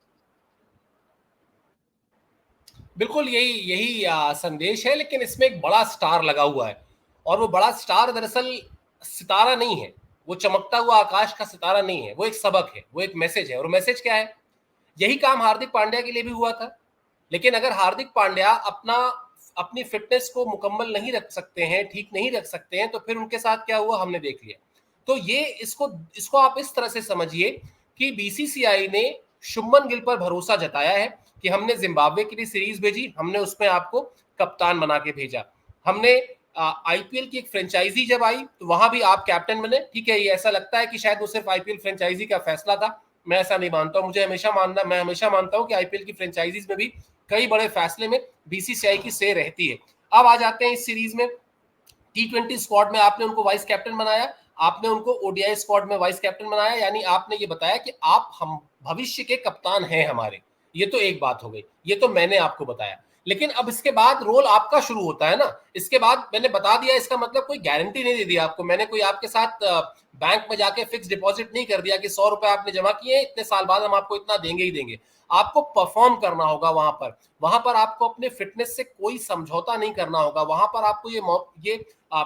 बिल्कुल यही यही संदेश है, लेकिन इसमें एक बड़ा स्टार लगा हुआ है, और वो बड़ा स्टार दरअसल सितारा नहीं है, वो चमकता हुआ आकाश का सितारा नहीं है, वो एक सबक है, वो एक मैसेज है। और मैसेज क्या है? यही काम हार्दिक पांड्या के लिए भी हुआ था। लेकिन अगर हार्दिक पांड्या अपनी फिटनेस को मुकम्मल नहीं रख सकते हैं, ठीक नहीं रख सकते हैं, तो फिर उनके साथ क्या हुआ हमने देख लिया। तो ये इसको आप इस तरह से समझिए कि बीसीसीआई ने शुभमन गिल पर भरोसा जताया है कि हमने जिम्बाब्वे के लिए सीरीज भेजी, हमने उसमें आपको कप्तान बना के भेजा। हमने आईपीएल की एक फ्रेंचाइजी जब आई तो वहां भी आप कैप्टन बने, ठीक है। ये ऐसा लगता है कि शायद वो सिर्फ आईपीएल फ्रेंचाइजी का फैसला था, मैं ऐसा नहीं मानता हूं। मैं हमेशा मानता हूं कि आईपीएल की फ्रेंचाइजीज में भी कई बड़े फैसले में बीसीसीआई की से रहती है। अब आ जाते हैं इस सीरीज में। T20 स्क्वाड में आपने उनको वाइस कैप्टन बनाया, आपने उनको ओडीआई स्क्वाड में वाइस कैप्टन बनाया, यानी आपने ये बताया कि आप हम भविष्य के कप्तान हैं हमारे। ये तो एक बात हो गई, ये तो मैंने आपको बताया। लेकिन अब इसके बाद रोल आपका शुरू होता है ना। इसके बाद मैंने बता दिया, इसका मतलब कोई गारंटी नहीं दे दिया आपको। मैंने कोई आपके साथ बैंक में जाके फिक्स डिपॉजिट नहीं कर दिया कि 100 रुपए आपने जमा किए, इतने साल बाद हम आपको इतना देंगे ही देंगे। आपको परफॉर्म करना होगा वहां पर आपको अपने फिटनेस से कोई समझौता नहीं करना होगा। वहां पर आपको ये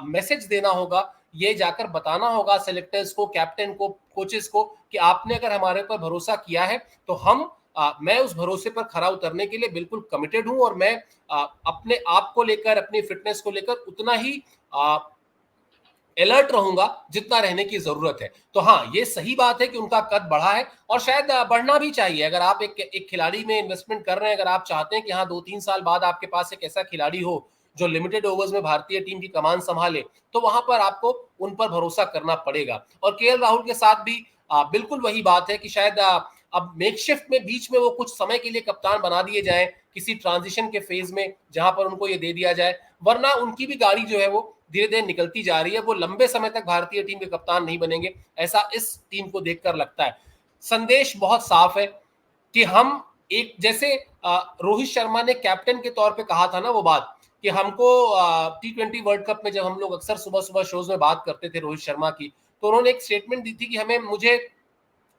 मैसेज देना होगा, ये जाकर बताना होगा सेलेक्टर्स को, कैप्टन को, कोचेस को, कि आपने अगर हमारे पर भरोसा किया है तो मैं उस भरोसे पर खरा उतरने के लिए बिल्कुल कमिटेड हूं, और मैं अपने आप को लेकर, अपनी फिटनेस को लेकर उतना ही अलर्ट रहूंगा जितना रहने की जरूरत है। तो हाँ, ये सही बात है कि उनका कद बढ़ा है, और शायद बढ़ना भी चाहिए। अगर आप एक खिलाड़ी में इन्वेस्टमेंट कर रहे हैं, अगर आप चाहते हैं कि हाँ 2-3 साल बाद आपके पास एक ऐसा खिलाड़ी हो जो लिमिटेड ओवर्स में भारतीय टीम की कमान संभाले, तो वहां पर आपको उन पर भरोसा करना पड़ेगा। और केएल राहुल के साथ भी बिल्कुल वही बात है कि शायद अब मेकशिफ्ट में बीच में वो कुछ समय के लिए कप्तान बना दिए जाएं किसी ट्रांजिशन के फेज में जहां पर उनको ये दे दिया जाए, वरना उनकी भी गाड़ी जो है वो धीरे धीरे निकलती जा रही है। वो लंबे समय तक भारतीय टीम के कप्तान नहीं बनेंगे, ऐसा इस टीम को देखकर लगता है। संदेश बहुत साफ है कि हम एक जैसे रोहित शर्मा ने कैप्टन के तौर पे कहा था ना वो बात कि हमको T20 वर्ल्ड कप में जब हम लोग अक्सर सुबह सुबह शोज में बात करते थे रोहित शर्मा की, तो उन्होंने एक स्टेटमेंट दी थी कि मुझे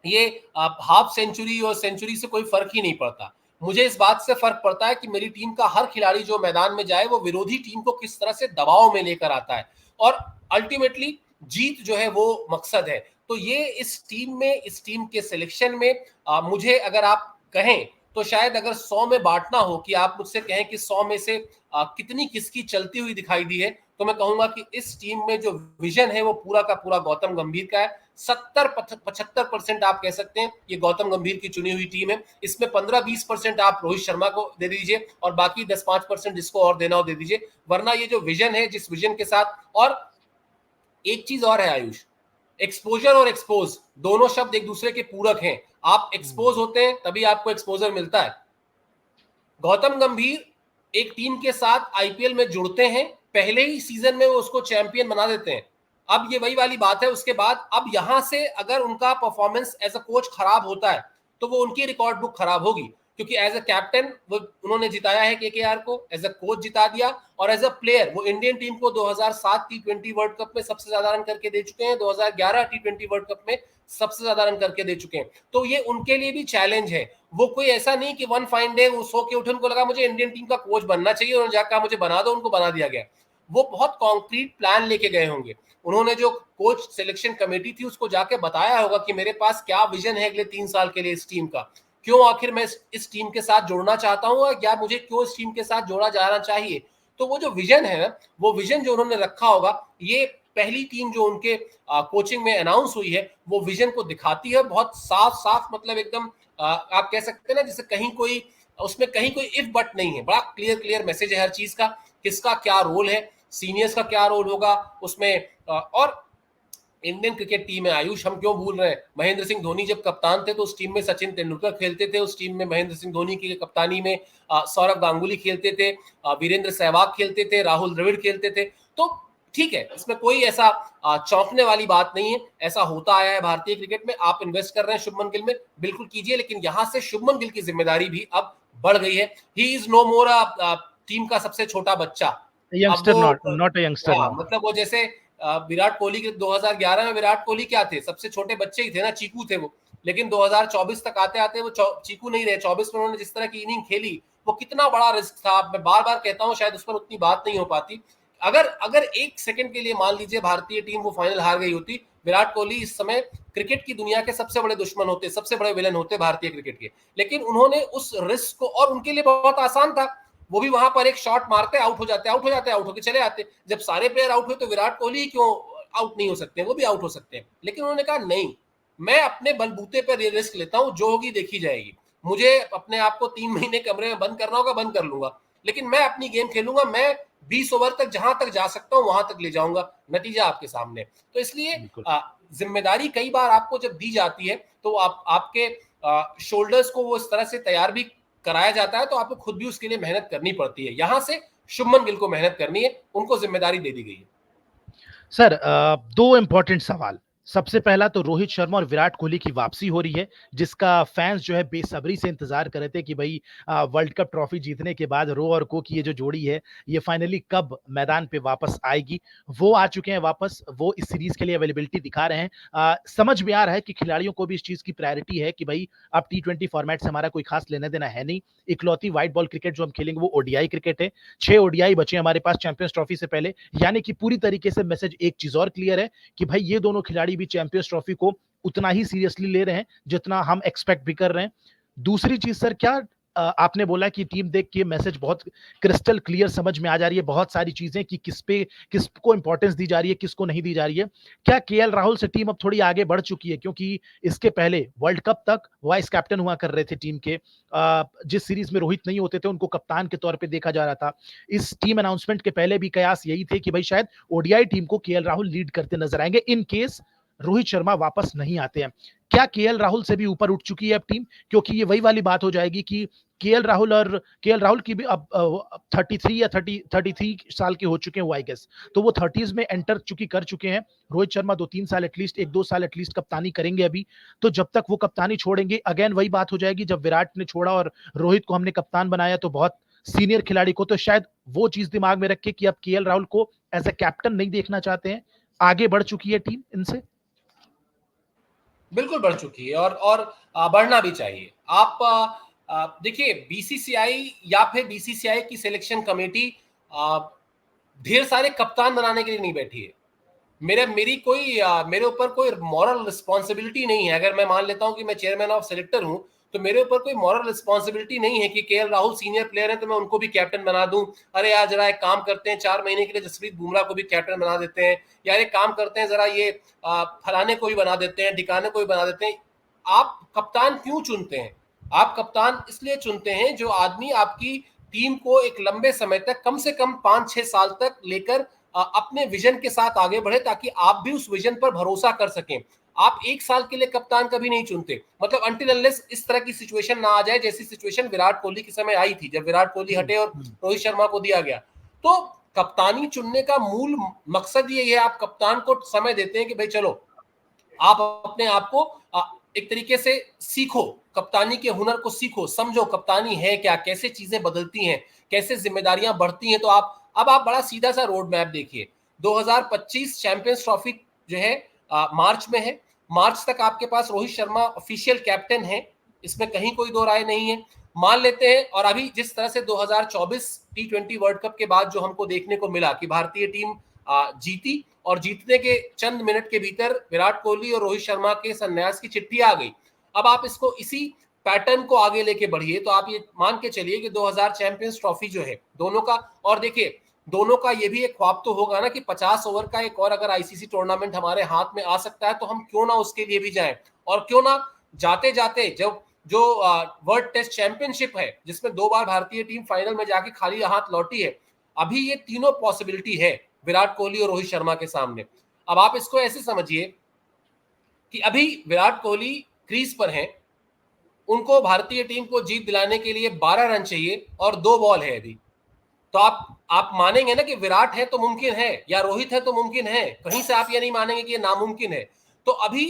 ये हाफ सेंचुरी और सेंचुरी से कोई फर्क ही नहीं पड़ता, मुझे इस बात से फर्क पड़ता है कि मेरी टीम का हर खिलाड़ी जो मैदान में जाए वो विरोधी टीम को किस तरह से दबाव में लेकर आता है, और अल्टीमेटली जीत जो है वो मकसद है। तो ये इस टीम के सिलेक्शन में मुझे अगर आप कहें तो शायद अगर 100 में बांटना हो कि आप मुझसे कहें कि 100 में से कितनी किसकी चलती हुई दिखाई दी है, तो मैं कहूंगा कि इस टीम में जो विजन है वो पूरा का पूरा गौतम गंभीर का है। 70-75% आप कह सकते हैं ये गौतम गंभीर की चुनी हुई टीम है। इसमें 15-20% आप रोहित शर्मा को दे दीजिए और बाकी 10-5% जिसको और देना हो दे दीजिए, वरना ये जो विजन है, जिस विजन के साथ। और एक चीज और है आयुष, एक्सपोजर और एक्सपोज दोनों शब्द एक दूसरे के पूरक हैं। आप एक्सपोज होते हैं तभी आपको एक्सपोजर मिलता है। गौतम गंभीर एक टीम के साथ आईपीएल में जुड़ते हैं, पहले ही सीजन में वो उसको चैंपियन बना देते हैं। अब ये वही वाली बात है, उसके बाद अब यहां से अगर उनका परफॉर्मेंस एज अ कोच खराब होता है तो वो उनकी रिकॉर्ड बुक खराब होगी, क्योंकि एज अ कैप्टन वो उन्होंने जिताया है केकेआर को, एज अ कोच जिता दिया, और एज अ प्लेयर वो इंडियन टीम को 2007 T20 वर्ल्ड कप में सबसे ज्यादा रन करके दे चुके हैं, 2011 T20 वर्ल्ड कप में सबसे ज्यादा रन करके दे चुके हैं। तो ये उनके लिए भी चैलेंज है। वो कोई ऐसा नहीं कि वन फाइन डे वो सो के उठे उनको लगा मुझे इंडियन टीम का कोच बनना चाहिए, उन्होंने जाकर कहा मुझे बना दो, उनको बना दिया गया। वो बहुत कॉन्क्रीट प्लान लेके गए होंगे। उन्होंने जो कोच सिलेक्शन कमेटी थी उसको जाके बताया होगा कि मेरे पास क्या विजन है अगले 3 साल के लिए इस टीम का, क्यों आखिर मैं इस टीम के साथ जुड़ना चाहता हूं या मुझे क्यों इस टीम के साथ जोड़ा जाना चाहिए। तो वो जो विजन है ना, वो विजन जो उन्होंने रखा होगा, ये पहली टीम जो उनके कोचिंग में अनाउंस हुई है वो विजन को दिखाती है बहुत साफ साफ। मतलब एकदम आप कह सकते हैं ना जैसे कहीं कोई उसमें कहीं कोई इफ बट नहीं है, बड़ा क्लियर मैसेज है हर चीज का, किसका क्या रोल है, सीनियर्स का क्या रोल होगा उसमें। और इंडियन क्रिकेट टीम है आयुष, हम क्यों भूल रहे हैं, महेंद्र सिंह धोनी जब कप्तान थे तो उस टीम में सचिन तेंदुलकर खेलते थे, उस टीम में महेंद्र सिंह धोनी की कप्तानी में सौरव गांगुली खेलते थे, वीरेंद्र सहवाग खेलते थे, राहुल द्रविड़ खेलते थे। तो ठीक है, इसमें कोई ऐसा चौंकने वाली बात नहीं है, ऐसा होता आया है भारतीय क्रिकेट में। आप इन्वेस्ट कर रहे हैं शुभमन गिल में, बिल्कुल कीजिए, लेकिन यहां से शुभमन गिल की जिम्मेदारी भी अब बढ़ गई है। He is no more team का सबसे छोटा बच्चा, यंगस्टर, नॉट अ यंगस्टर। मतलब वो जैसे विराट कोहली के 2011 में विराट कोहली क्या थे, सबसे छोटे बच्चे ही थे ना, चीकू थे वो। लेकिन 2024 तक आते आते वो चीकू नहीं रहे। 24 में उन्होंने जिस तरह की इनिंग खेली वो कितना बड़ा रिस्क था, मैं बार बार कहता हूं, शायद उस पर उतनी बात नहीं हो पाती। अगर एक सेकंड के लिए मान लीजिए भारतीय टीम वो फाइनल हार गई होती, विराट कोहली इस समय क्रिकेट की दुनिया के सबसे बड़े दुश्मन होते, सबसे बड़े विलन होते भारतीय क्रिकेट के। लेकिन उन्होंने उस रिस्क को, और उनके लिए बहुत आसान था, वो भी वहां पर एक शॉट मारते आउट हो जाते आउट होके चले आते। जब सारे प्लेयर आउट हुए तो विराट कोहली क्यों आउट नहीं हो सकते, वो भी आउट हो सकते हैं। लेकिन उन्होंने कहा नहीं, मैं अपने बलबूते पर ये रिस्क लेता हूं, जो होगी देखी जाएगी। मुझे अपने आप को 3 महीने कमरे में बंद करना होगा, बंद कर लूंगा, लेकिन मैं अपनी गेम खेलूंगा, मैं 20 ओवर तक जहां तक जा सकता हूं वहां तक ले जाऊंगा, नतीजा आपके सामने। तो इसलिए जिम्मेदारी कई बार आपको जब दी जाती है तो आपके शोल्डर्स को वो इस तरह से तैयार भी कराया जाता है, तो आपको खुद भी उसके लिए मेहनत करनी पड़ती है। यहां से शुभमन गिल को मेहनत करनी है, उनको जिम्मेदारी दे दी गई है। सर, 2 इंपॉर्टेंट सवाल। सबसे पहला तो रोहित शर्मा और विराट कोहली की वापसी हो रही है, जिसका फैंस जो है बेसब्री से इंतजार कर रहे थे कि भाई वर्ल्ड कप ट्रॉफी जीतने के बाद रो और को की ये जो जोड़ी है ये फाइनली कब मैदान पे वापस आएगी। वो आ चुके हैं वापस, वो इस सीरीज के लिए अवेलेबिलिटी दिखा रहे हैं। समझ में आ रहा है कि खिलाड़ियों को भी इस चीज की प्रायोरिटी है कि भाई अब T20 फॉर्मेट से हमारा कोई खास लेना देना है नहीं, इकलौती व्हाइट बॉल क्रिकेट जो हम खेलेंगे वो ओडीआई क्रिकेट है। 6 ओडीआई बचे हमारे पास चैंपियंस ट्रॉफी से पहले, यानी कि पूरी तरीके से मैसेज एक चीज और क्लियर है कि भाई ये दोनों खिलाड़ी भी चैंपियंस ट्रॉफी को उतना ही सीरियसली ले रहे हैं जितना हम एक्सपेक्ट भी कर रहे हैं। दूसरी चीज सर, क्या आपने बोला कि टीम देख के मैसेज बहुत क्रिस्टल क्लियर समझ में आ जा रही है, बहुत सारी चीजें कि किसको इंपॉर्टेंस दी जा रही है, किसको नहीं दी जा रही है। क्या केएल राहुल से टीम अब थोड़ी आगे बढ़ चुकी है? क्योंकि इसके पहले वर्ल्ड कप तक वाइस कैप्टन हुआ कर रहे थे टीम के, जिस सीरीज में रोहित नहीं होते थे उनको कप्तान के तौर पे देखा जा रहा था। इस टीम अनाउंसमेंट के पहले भी कयास यही थे कि भाई शायद ओडीआई टीम को केएल राहुल लीड करते नजर आएंगे इन केस रोहित शर्मा वापस नहीं आते हैं। क्या केएल राहुल से भी ऊपर उठ चुकी है अब टीम? क्योंकि ये वही वाली बात हो जाएगी कि केएल राहुल की भी अब 33 या 33 साल के हो चुके हैं वो, आई गेस, तो वो 30s में एंटर कर चुके हैं। रोहित शर्मा 2-3 साल एटलीस्ट, 1-2 साल एटलीस्ट कप्तानी करेंगे अभी। तो जब तक वो कप्तानी छोड़ेंगे, अगेन वही बात हो जाएगी, जब विराट ने छोड़ा और रोहित को हमने कप्तान बनाया तो बहुत सीनियर खिलाड़ी को, तो शायद वो चीज दिमाग में रख के कि अब केएल राहुल को एज ए कैप्टन नहीं देखना चाहते हैं। आगे बढ़ चुकी है टीम इनसे, बिल्कुल बढ़ चुकी है, और बढ़ना भी चाहिए। आप देखिए, बीसीसीआई या फिर बीसीसीआई की सिलेक्शन कमेटी ढेर सारे कप्तान बनाने के लिए नहीं बैठी है। मेरे ऊपर कोई मॉरल रिस्पॉन्सिबिलिटी नहीं है। अगर मैं मान लेता हूं कि मैं चेयरमैन ऑफ सेलेक्टर हूं, तो मेरे ऊपर कोई मॉरल रिस्पॉन्सिबिलिटी नहीं है कि केएल राहुल सीनियर प्लेयर है तो मैं उनको भी कैप्टन बना दूं। अरे यार जरा एक काम करते हैं, 4 महीने के लिए जसप्रीत बुमराह को भी कैप्टन बना देते हैं, यार एक काम करते हैं, जरा ये फलाने को भी बना देते हैं, ठिकाने को भी बना देते हैं। आप कप्तान क्यों चुनते हैं? आप कप्तान इसलिए चुनते हैं जो आदमी आपकी टीम को एक लंबे समय तक, कम से कम 5-6 साल तक लेकर अपने विजन के साथ आगे बढ़े, ताकि आप भी उस विजन पर भरोसा कर सकें। आप 1 साल के लिए कप्तान कभी नहीं चुनते, मतलब अनटिल अनलेस इस तरह की सिचुएशन ना आ जाए जैसी सिचुएशन विराट कोहली के समय आई थी, जब विराट कोहली हटे और रोहित शर्मा को दिया गया। तो कप्तानी चुनने का मूल मकसद ये है, आप कप्तान को समय देते हैं कि भाई चलो आप अपने आप को एक तरीके से सीखो, कप्तानी के हुनर को सीखो, समझो कप्तानी है क्या, कैसे चीजें बदलती हैं, कैसे जिम्मेदारियां बढ़ती हैं। तो अब आप बड़ा सीधा सा रोड मैप देखिए। 2025 चैंपियंस ट्रॉफी जो है मार्च में है। मार्च तक आपके पास रोहित शर्मा ऑफिशियल कैप्टन है, इसमें कहीं कोई दो राय नहीं है। मान लेते हैं, और अभी जिस तरह से 2024 T20 वर्ल्ड कप के बाद जो हमको देखने को मिला कि भारतीय टीम जीती, और जीतने के चंद मिनट के भीतर विराट कोहली और रोहित शर्मा के संन्यास की चिट्ठी आ गई। अब आप इसको इसी पैटर्न को आगे लेके बढ़िए, तो आप ये मान के चलिए कि 2000 चैंपियंस ट्रॉफी जो है दोनों का, और देखिए दोनों का ये भी एक ख्वाब तो होगा ना कि 50 ओवर का एक और अगर आईसीसी टूर्नामेंट हमारे हाथ में आ सकता है तो हम क्यों ना उसके लिए भी जाएं, और क्यों ना जाते जाते जब जो वर्ल्ड टेस्ट चैंपियनशिप है जिसमें 2 बार भारतीय टीम फाइनल में जाके खाली हाथ लौटी है, अभी ये तीनों पॉसिबिलिटी है विराट कोहली और रोहित शर्मा के सामने। अब आप इसको ऐसे समझिए कि अभी विराट कोहली क्रीज पर हैं, उनको भारतीय टीम को जीत दिलाने के लिए 12 रन चाहिए और 2 बॉल है अभी। तो आप मानेंगे ना कि विराट है तो मुमकिन है, या रोहित है तो मुमकिन है, कहीं से आप ये नहीं मानेंगे कि ये नामुमकिन है। तो अभी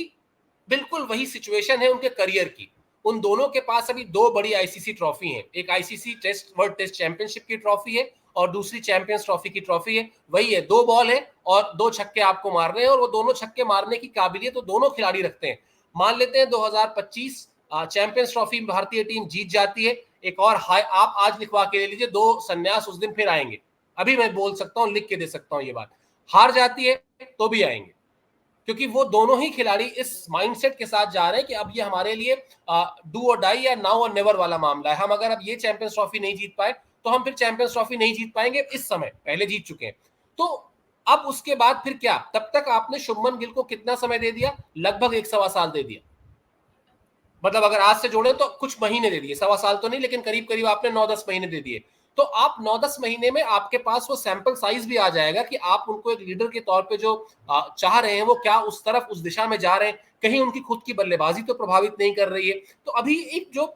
बिल्कुल वही सिचुएशन है उनके करियर की। उन दोनों के पास अभी 2 बड़ी आईसीसी ट्रॉफी हैं, एक ICC test world test championship की ट्रॉफी है और दूसरी चैंपियंस ट्रॉफी की ट्रॉफी है। वही है, 2 बॉल है और 2 छक्के आपको मारने हैं, और वो दोनों छक्के मारने की काबिलियत तो दोनों खिलाड़ी रखते हैं। मान लेते हैं 2025 चैंपियंस ट्रॉफी भारतीय टीम जीत जाती है, एक और हाई आप आज लिखवा के ले लीजिए, 2 संन्यास उस दिन फिर आएंगे। अभी मैं बोल सकता हूं, लिख के दे सकता हूं ये बात, हार जाती है तो भी आएंगे, क्योंकि वो दोनों ही खिलाड़ी इस माइंडसेट के साथ जा रहे हैं कि अब ये हमारे लिए डू और डाई या नाउ और नेवर वाला मामला है। हम अगर अब ये चैंपियंस ट्रॉफी नहीं जीत पाए तो हम फिर चैंपियंस ट्रॉफी नहीं जीत पाएंगे, इस समय पहले जीत चुके हैं। तो अब उसके बाद फिर क्या, तब तक आपने शुभमन गिल को कितना समय दे दिया? लगभग 1.25 साल दे दिया। मतलब अगर आज से जोड़े तो कुछ महीने दे दिए, 1.25 साल तो नहीं लेकिन करीब करीब आपने 9-10 महीने दे दिए। तो आप 9-10 महीने में आपके पास वो सैंपल साइज भी आ जाएगा कि आप उनको एक लीडर के तौर पे जो चाह रहे हैं वो क्या उस तरफ उस दिशा में जा रहे हैं, कहीं उनकी खुद की बल्लेबाजी तो प्रभावित नहीं कर रही है। तो अभी एक जो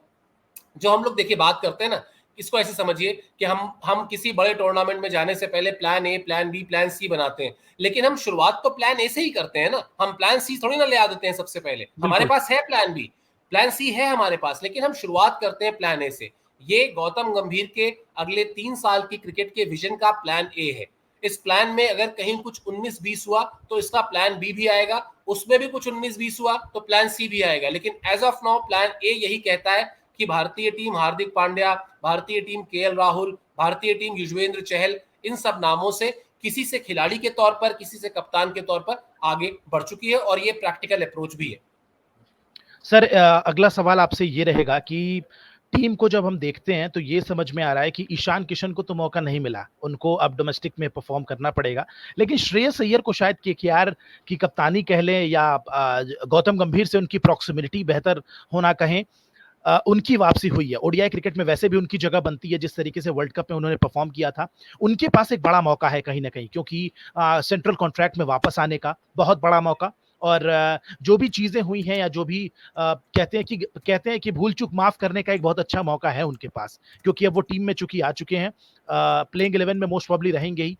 जो हम लोग देखिए बात करते हैं ना, इसको ऐसे समझिए कि हम किसी बड़े टूर्नामेंट में जाने से पहले plan A, plan B, plan C बनाते हैं, लेकिन हम शुरुआत तो प्लान ए से ही करते हैं ना। हम प्लान सी थोड़ी ना ले आ देते हैं सबसे पहले, हमारे पास है प्लान बी, प्लान सी है हमारे पास, लेकिन हम शुरुआत करते हैं प्लान ए से। ये गौतम गंभीर के अगले 3 साल की क्रिकेट के विजन का प्लान ए है। इस प्लान में अगर कहीं कुछ 19-20 हुआ तो इसका प्लान बी भी आएगा, उसमें भी कुछ 19-20 हुआ तो प्लान सी भी आएगा, लेकिन as of now plan A यही कहता है कि भारतीय टीम हार्दिक पांड्या, भारतीय टीम केएल राहुल, भारतीय टीम युजवेंद्र चहल, इन सब नामों से किसी से खिलाड़ी के तौर पर, किसी से कप्तान के तौर पर आगे बढ़ चुकी है, और ये प्रैक्टिकल अप्रोच भी है। सर अगला सवाल आपसे ये रहेगा कि टीम को जब हम देखते हैं तो ये समझ में आ रहा है कि ईशान किशन को तो मौका नहीं मिला, उनको अब डोमेस्टिक में परफॉर्म करना पड़ेगा, लेकिन श्रेयस अय्यर को शायद केकेआर की कप्तानी कह लें या गौतम गंभीर से उनकी प्रॉक्सिमिलिटी बेहतर होना कहें, उनकी वापसी हुई है। ओडीआई क्रिकेट में वैसे भी उनकी जगह बनती है, जिस तरीके से वर्ल्ड कप में उन्होंने परफॉर्म किया था। उनके पास एक बड़ा मौका है कहीं ना कहीं, क्योंकि सेंट्रल कॉन्ट्रैक्ट में वापस आने का बहुत बड़ा मौका, और जो भी चीजें हुई हैं या जो भी कहते हैं कि भूल चूक माफ करने का एक बहुत अच्छा मौका है उनके पास, क्योंकि अब वो टीम में चूंकि आ चुके हैं, प्लेइंग 11 में मोस्ट प्रॉब्ली रहेंगे ही।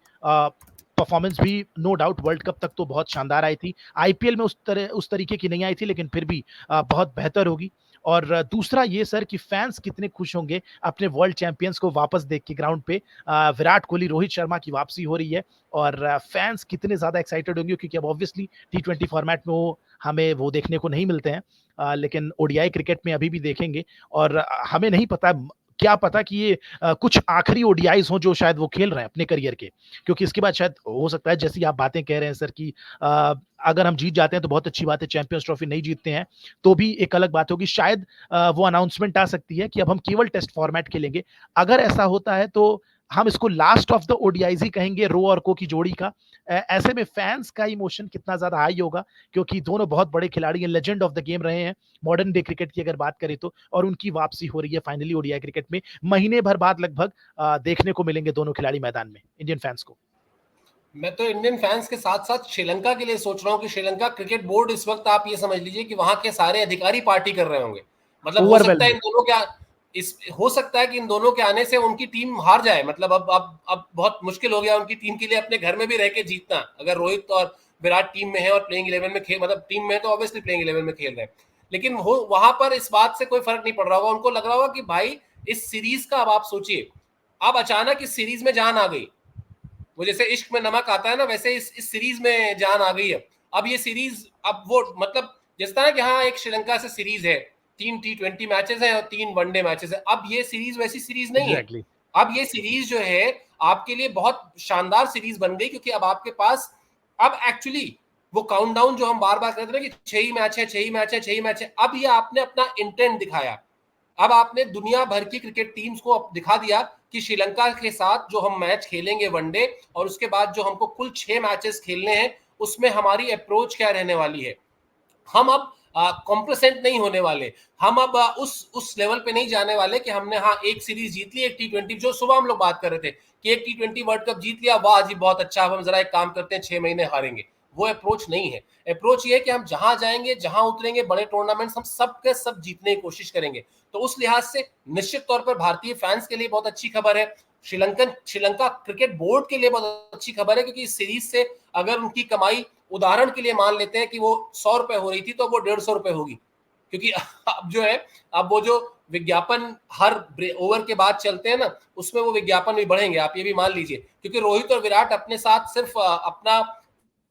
परफॉर्मेंस भी नो डाउट वर्ल्ड कप तक तो बहुत शानदार आई थी, आईपीएल में उस तरीके की नहीं आई थी, लेकिन फिर भी बहुत बेहतर होगी। और दूसरा ये सर कि फैंस कितने खुश होंगे अपने वर्ल्ड चैंपियंस को वापस देख के ग्राउंड पे। विराट कोहली, रोहित शर्मा की वापसी हो रही है और फैंस कितने ज्यादा एक्साइटेड होंगे, क्योंकि अब ऑब्वियसली टी20 फॉर्मेट में हमें वो देखने को नहीं मिलते हैं, लेकिन ओडीआई क्रिकेट में अभी भी देखेंगे। और हमें नहीं पता, क्या पता कि ये कुछ आखिरी ओडीआईज हों जो शायद वो खेल रहे हैं अपने करियर के, क्योंकि इसके बाद शायद हो सकता है, जैसी आप बातें कह रहे हैं सर, कि अगर हम जीत जाते हैं तो बहुत अच्छी बात है, चैंपियंस ट्रॉफी नहीं जीतते हैं तो भी एक अलग बात होगी। शायद वो अनाउंसमेंट आ सकती है कि अब हम केवल टेस्ट फॉर्मेट खेलेंगे। अगर ऐसा होता है तो हम इसको लास्ट ऑफ द ओडीआईज ही कहेंगे, रो और को की जोड़ी का। ऐसे में फैंस का इमोशन कितना ज्यादा हाई होगा, क्योंकि दोनों बहुत बड़े खिलाड़ी हैं, लेजेंड ऑफ द गेम रहे हैं मॉडर्न डे क्रिकेट की अगर बात करें तो, और उनकी वापसी हो रही है फाइनली ओडीआई क्रिकेट में। महीने भर बाद लगभग देखने को मिलेंगे दोनों खिलाड़ी मैदान में इंडियन फैंस को। मैं तो इंडियन फैंस के साथ साथ श्रीलंका के लिए सोच रहा हूँ कि श्रीलंका क्रिकेट बोर्ड इस वक्त आप ये समझ लीजिए कि वहां के सारे अधिकारी पार्टी कर रहे होंगे। मतलब हो सकता है इन दोनों क्या इस हो सकता है कि इन दोनों के आने से उनकी टीम हार जाए। मतलब अब बहुत मुश्किल हो गया उनकी टीम के लिए अपने घर में भी रह के जीतना, अगर रोहित और विराट टीम में है और प्लेइंग 11 में खेल, मतलब टीम में तो ऑब्वियसली प्लेइंग 11 में खेल रहे हैं, लेकिन वो वहां पर इस बात से कोई फर्क नहीं पड़ रहा होगा। उनको लग रहा होगा कि भाई इस सीरीज का, अब आप सोचिए, अब अचानक इस सीरीज में जान आ गई। वो जैसे इश्क में नमक आता है ना, वैसे इस सीरीज में जान आ गई है। अब ये सीरीज, अब वो मतलब जिस तरह कि हाँ एक श्रीलंका से सीरीज है, 3 T20 मैचेस हैं और 3 वनडे मैचेस हैं, अब ये सीरीज वैसी सीरीज नहीं है। अब ये सीरीज जो है आपके लिए बहुत शानदार सीरीज बन गई, क्योंकि अब आपके पास अब एक्चुअली वो काउंटडाउन जो हम बार बार कहते हैं ना कि 6 ही मैच है, 6 ही मैच है, 6 ही मैच है, अब ये आपने अपना इंटेंट दिखाया। अब आपने दुनिया भर की क्रिकेट टीम्स को अब दिखा दिया कि श्रीलंका के साथ जो हम मैच खेलेंगे वनडे, और उसके बाद जो हमको कुल 6 मैचेस खेलने हैं, उसमें हमारी अप्रोच क्या रहने वाली है। हम अब कॉम्प्लेसेंट नहीं होने वाले, हम अब उस लेवल पे नहीं जाने वाले कि हमने हाँ एक सीरीज जीत ली, एक T20, जो सुबह हम लोग बात कर रहे थे कि एक T20 वर्ल्ड कप जीत लिया, वाह जी बहुत अच्छा, अब हम जरा एक काम करते हैं 6 महीने हारेंगे। वो अप्रोच नहीं है। अप्रोच ये है कि हम जहां जाएंगे, जहां उतरेंगे, बड़े टूर्नामेंट्स हम सब के सब जीतने की कोशिश करेंगे। तो उस लिहाज से निश्चित तौर पर भारतीय फैंस के लिए बहुत अच्छी खबर है, श्रीलंका क्रिकेट बोर्ड के लिए बहुत अच्छी खबर है, क्योंकि इस सीरीज से अगर उनकी कमाई, उदाहरण के लिए मान लेते हैं कि वो 100 रुपए हो रही थी तो वो 150 रुपए होगी, क्योंकि अब जो है, अब वो जो विज्ञापन हर ओवर के बाद चलते हैं ना, उसमें वो विज्ञापन भी बढ़ेंगे, आप ये भी मान लीजिए, क्योंकि रोहित और विराट अपने साथ सिर्फ अपना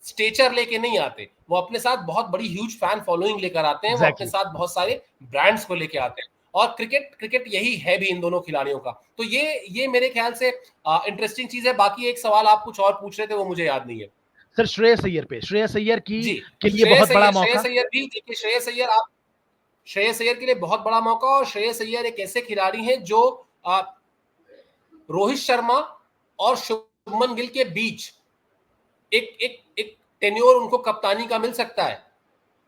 स्टेचर लेके नहीं आते, वो अपने साथ बहुत बड़ी ह्यूज फैन फॉलोइंग लेकर आते हैं, वो अपने साथ बहुत सारे ब्रांड्स को लेके आते हैं, और क्रिकेट यही है भी इन दोनों खिलाड़ियों का। तो ये मेरे ख्याल से इंटरेस्टिंग चीज है। बाकी एक सवाल आप कुछ और पूछ रहे थे, वो मुझे याद नहीं है सर। श्रेयस अय्यर पे, श्रेयस अय्यर की जी। के लिए बहुत बड़ा मौका। श्रेयस अय्यर भी देखिए, श्रेयस अय्यर के लिए बहुत बड़ा मौका, और श्रेयस अय्यर एक ऐसे खिलाड़ी हैं जो रोहित शर्मा और शुभमन गिल के बीच एक टेन्योर उनको कप्तानी का मिल सकता है।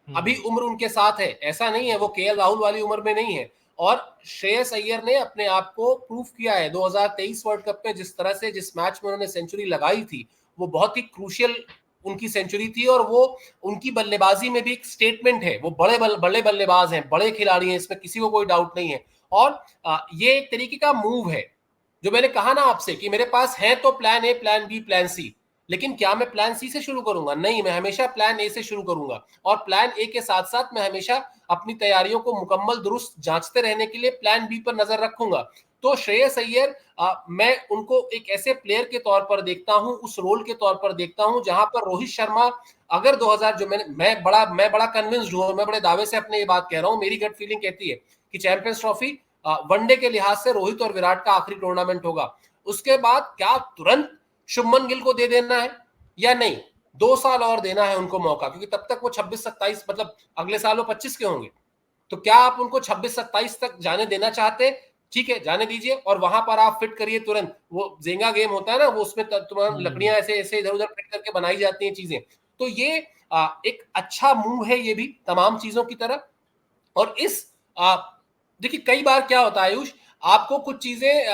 अभी उम्र उनके साथ है, ऐसा नहीं है वो केएल राहुल वाली उम्र में नहीं है। और श्रेयस अय्यर ने अपने आप को प्रूव किया है 2023 वर्ल्ड कप में, जिस तरह से जिस मैच में उन्होंने सेंचुरी लगाई थी, वो बहुत ही क्रूशियल उनकी सेंचुरी थी, और वो उनकी बल्लेबाजी में भी एक स्टेटमेंट है। वो बड़े बल्लेबाज हैं, बड़े खिलाड़ी हैं, इसमें किसी को कोई डाउट नहीं है। और ये एक तरीके का मूव है, जो मैंने कहा ना आपसे कि मेरे पास है तो plan A, plan B, plan C, लेकिन क्या मैं प्लान सी से शुरू करूंगा? नहीं, मैं हमेशा प्लान ए से शुरू करूंगा, और प्लान ए के साथ साथ मैं हमेशा अपनी तैयारियों को मुकम्मल दुरुस्त जांचते रहने के लिए प्लान बी पर नजर रखूंगा। तो श्रेयस अय्यर, मैं उनको एक ऐसे प्लेयर के तौर पर देखता हूं, उस रोल के तौर पर देखता हूं जहां पर रोहित शर्मा, अगर 2000 जो मैं बड़ा कन्विंस्ड हूं, मैं बड़े दावे से अपने ये बात कह रहा हूं, मेरी गट फीलिंग कहती है कि चैंपियंस ट्रॉफी वनडे के लिहाज से रोहित और विराट का आखिरी टूर्नामेंट होगा। उसके बाद क्या तुरंत शुभमन गिल को दे देना है या नहीं? 2 साल और देना है उनको मौका, क्योंकि तब तक वो 26-27, मतलब अगले साल वो 25 के होंगे। तो क्या आप उनको 26-27 तक जाने देना चाहते? ठीक है, जाने दीजिए, और वहां पर आप फिट करिए तुरंत। वो जेंगा गेम होता है ना, वो उसमें तुम्हारी लकड़ियां ऐसे ऐसे इधर उधर फिट करके बनाई जाती हैं चीजें। तो ये एक अच्छा मूव है ये भी, तमाम चीजों की तरह। और इस देखिए, कई बार क्या होता है आयुष, आपको कुछ चीजें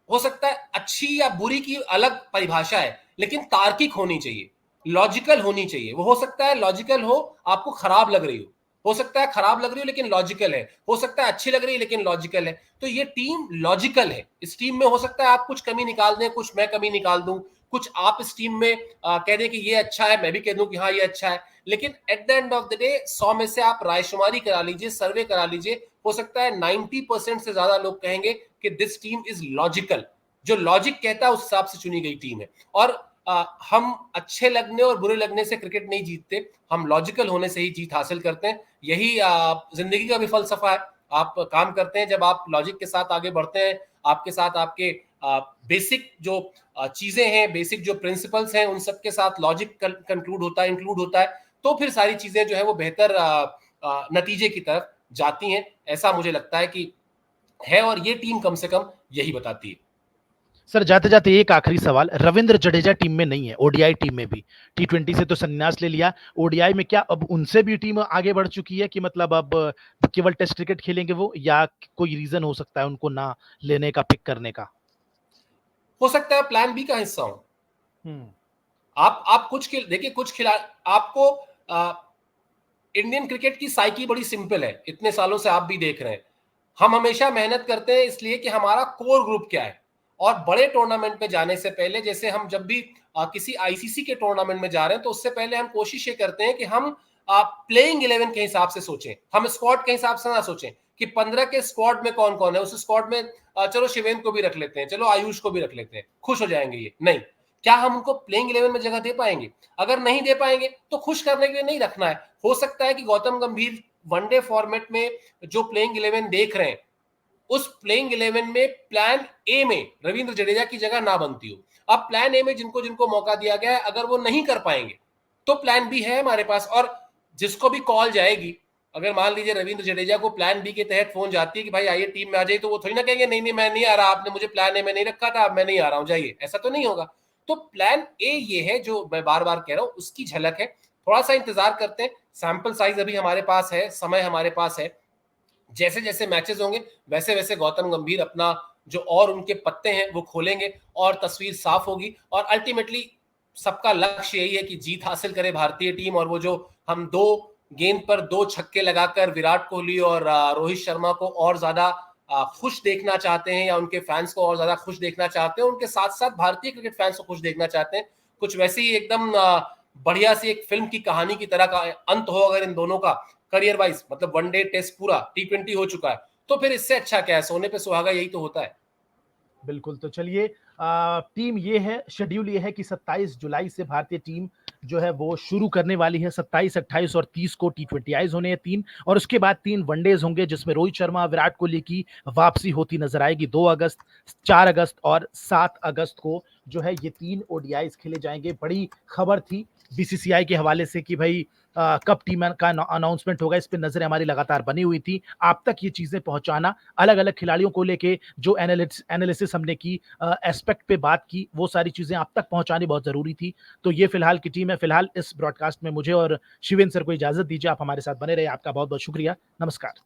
हो सकता है अच्छी या बुरी की अलग परिभाषा है, लेकिन तार्किक होनी चाहिए। लॉजिकल होनी चाहिए। वो हो सकता है लॉजिकल हो, आपको खराब लग रही हो सकता है खराब लग रही हो लेकिन लॉजिकल है, हो सकता है अच्छी लग रही है लेकिन लॉजिकल है। तो ये टीम लॉजिकल है। इस टीम में हो सकता है आप कुछ कमी निकाल दें, कुछ मैं कमी निकाल दूं, कुछ आप इस टीम में कह दें कि ये अच्छा है, मैं भी कह दूं कि हाँ ये अच्छा है, लेकिन eight the end of the day 100 में से आप रायशुमारी करा लीजिए, सर्वे करा लीजिए, हो सकता है 90% से ज्यादा लोग कहेंगे कि दिस टीम इज लॉजिकल। जो लॉजिक कहता है उस हिसाब से चुनी गई टीम है। और हम अच्छे लगने और बुरे लगने से क्रिकेट नहीं जीतते, हम लॉजिकल होने से ही जीत हासिल करते हैं। यही जिंदगी का भी फलसफा है। आप काम करते हैं जब आप लॉजिक के साथ आगे बढ़ते हैं, आपके साथ आपके बेसिक जो चीजें हैं, बेसिक जो प्रिंसिपल्स हैं, उन सब के साथ लॉजिक कंक्लूड होता है, इंक्लूड होता है, तो फिर सारी चीजें जो है वो बेहतर नतीजे की तरफ जाती हैं। ऐसा मुझे लगता है कि है, और ये टीम कम से कम यही बताती है। सर जाते जाते एक आखिरी सवाल, रविंद्र जडेजा टीम में नहीं है, ओडीआई टीम में भी, टी20 से तो संन्यास ले लिया, ओडीआई में क्या अब उनसे भी टीम आगे बढ़ चुकी है कि मतलब अब केवल टेस्ट क्रिकेट खेलेंगे वो, या कोई रीजन हो सकता है उनको ना लेने का, पिक करने का? हो सकता है प्लान बी का हिस्सा हो। आप कुछ देखिए, कुछ खिलाड़ी आपको इंडियन क्रिकेट की साइकी बड़ी सिंपल है, इतने सालों से आप भी देख रहे हैं। हम हमेशा मेहनत करते हैं इसलिए कि हमारा कोर ग्रुप क्या है, और बड़े टूर्नामेंट में जाने से पहले, जैसे हम जब भी किसी आईसीसी के टूर्नामेंट में जा रहे हैं, तो उससे पहले हम कोशिश ये करते हैं कि हम प्लेइंग 11 के हिसाब से सोचें, हम स्क्वाड के हिसाब से ना सोचें कि 15 के स्क्वाड में कौन कौन है, उस स्क्वाड में चलो शिवेंद्र को भी रख लेते हैं, चलो आयुष को भी रख लेते हैं, खुश हो जाएंगे ये नहीं। क्या हम उनको प्लेइंग 11 में जगह दे पाएंगे? अगर नहीं दे पाएंगे तो खुश करने के लिए नहीं रखना है। हो सकता है कि गौतम गंभीर वनडे फॉर्मेट में जो प्लेइंग 11 देख रहे हैं, उस प्लेइंग 11 में प्लान ए में रविंद्र जडेजा की जगह ना बनती हो। अब प्लान ए में जिनको जिनको मौका दिया गया है, अगर वो नहीं कर पाएंगे तो प्लान बी है हमारे पास। और जिसको भी कॉल जाएगी, अगर मान लीजिए रविंद्र जडेजा को प्लान बी के तहत फोन जाती है कि भाई आइए टीम में आ जाइए, तो वो थोड़ी ना कहेंगे नहीं नहीं मैं नहीं आ रहा, आपने मुझे प्लान ए में नहीं रखा था, अब मैं नहीं आ रहा हूं, जाइए, ऐसा तो नहीं होगा। तो प्लान ए ये है जो मैं बार बार कह रहा हूं, उसकी झलक है। थोड़ा सा इंतजार करते हैं, सैंपल साइज अभी हमारे पास है, समय हमारे पास है, जैसे जैसे मैचेस होंगे वैसे वैसे गौतम गंभीर अपना जो और उनके पत्ते हैं वो खोलेंगे और तस्वीर साफ होगी। और अल्टीमेटली सबका लक्ष्य यही है कि जीत हासिल करे भारतीय टीम। और वो जो हम 2 गेंद पर 2 छक्के लगाकर विराट कोहली और रोहित शर्मा को और ज्यादा खुश देखना चाहते हैं, या उनके फैंस को और ज्यादा खुश देखना चाहते हैं, उनके साथ साथ भारतीय क्रिकेट फैंस को खुश देखना चाहते हैं, कुछ वैसे ही एकदम बढ़िया सी एक फिल्म की कहानी की तरह का अंत हो अगर इन दोनों का, करियर वाइज, मतलब वनडे टेस्ट पूरा टी20 हो चुका है, तो फिर इससे अच्छा क्या है, सोने पे सुहागा यही तो होता है। बिल्कुल, तो चलिए टीम ये है, शेड्यूल ये है कि 27 जुलाई से भारतीय टीम जो है वो शुरू करने वाली है। 27, 28 और 30 को टी20 आईज होने हैं 3, और उसके बाद 3 वनडेज होंगे जिसमें रोहित शर्मा, विराट कोहली की वापसी होती नजर आएगी। 2 अगस्त, 4 अगस्त और 7 अगस्त को जो है ये 3 ओडीआईज खेले जाएंगे। बड़ी खबर थी बीसीसीआई के हवाले से कि भाई कब टीम का अनाउंसमेंट होगा, इस पे नजरें हमारी लगातार बनी हुई थी। आप तक ये चीजें पहुंचाना, अलग अलग खिलाड़ियों को लेके जो एनालिसिस हमने की, एस्पेक्ट पे बात की, वो सारी चीजें आप तक पहुंचानी बहुत जरूरी थी। तो ये फिलहाल की टीम है। फिलहाल इस ब्रॉडकास्ट में मुझे और शिवेंद्र सर को इजाजत दीजिए, आप हमारे साथ बने रहे। आपका बहुत बहुत शुक्रिया, नमस्कार।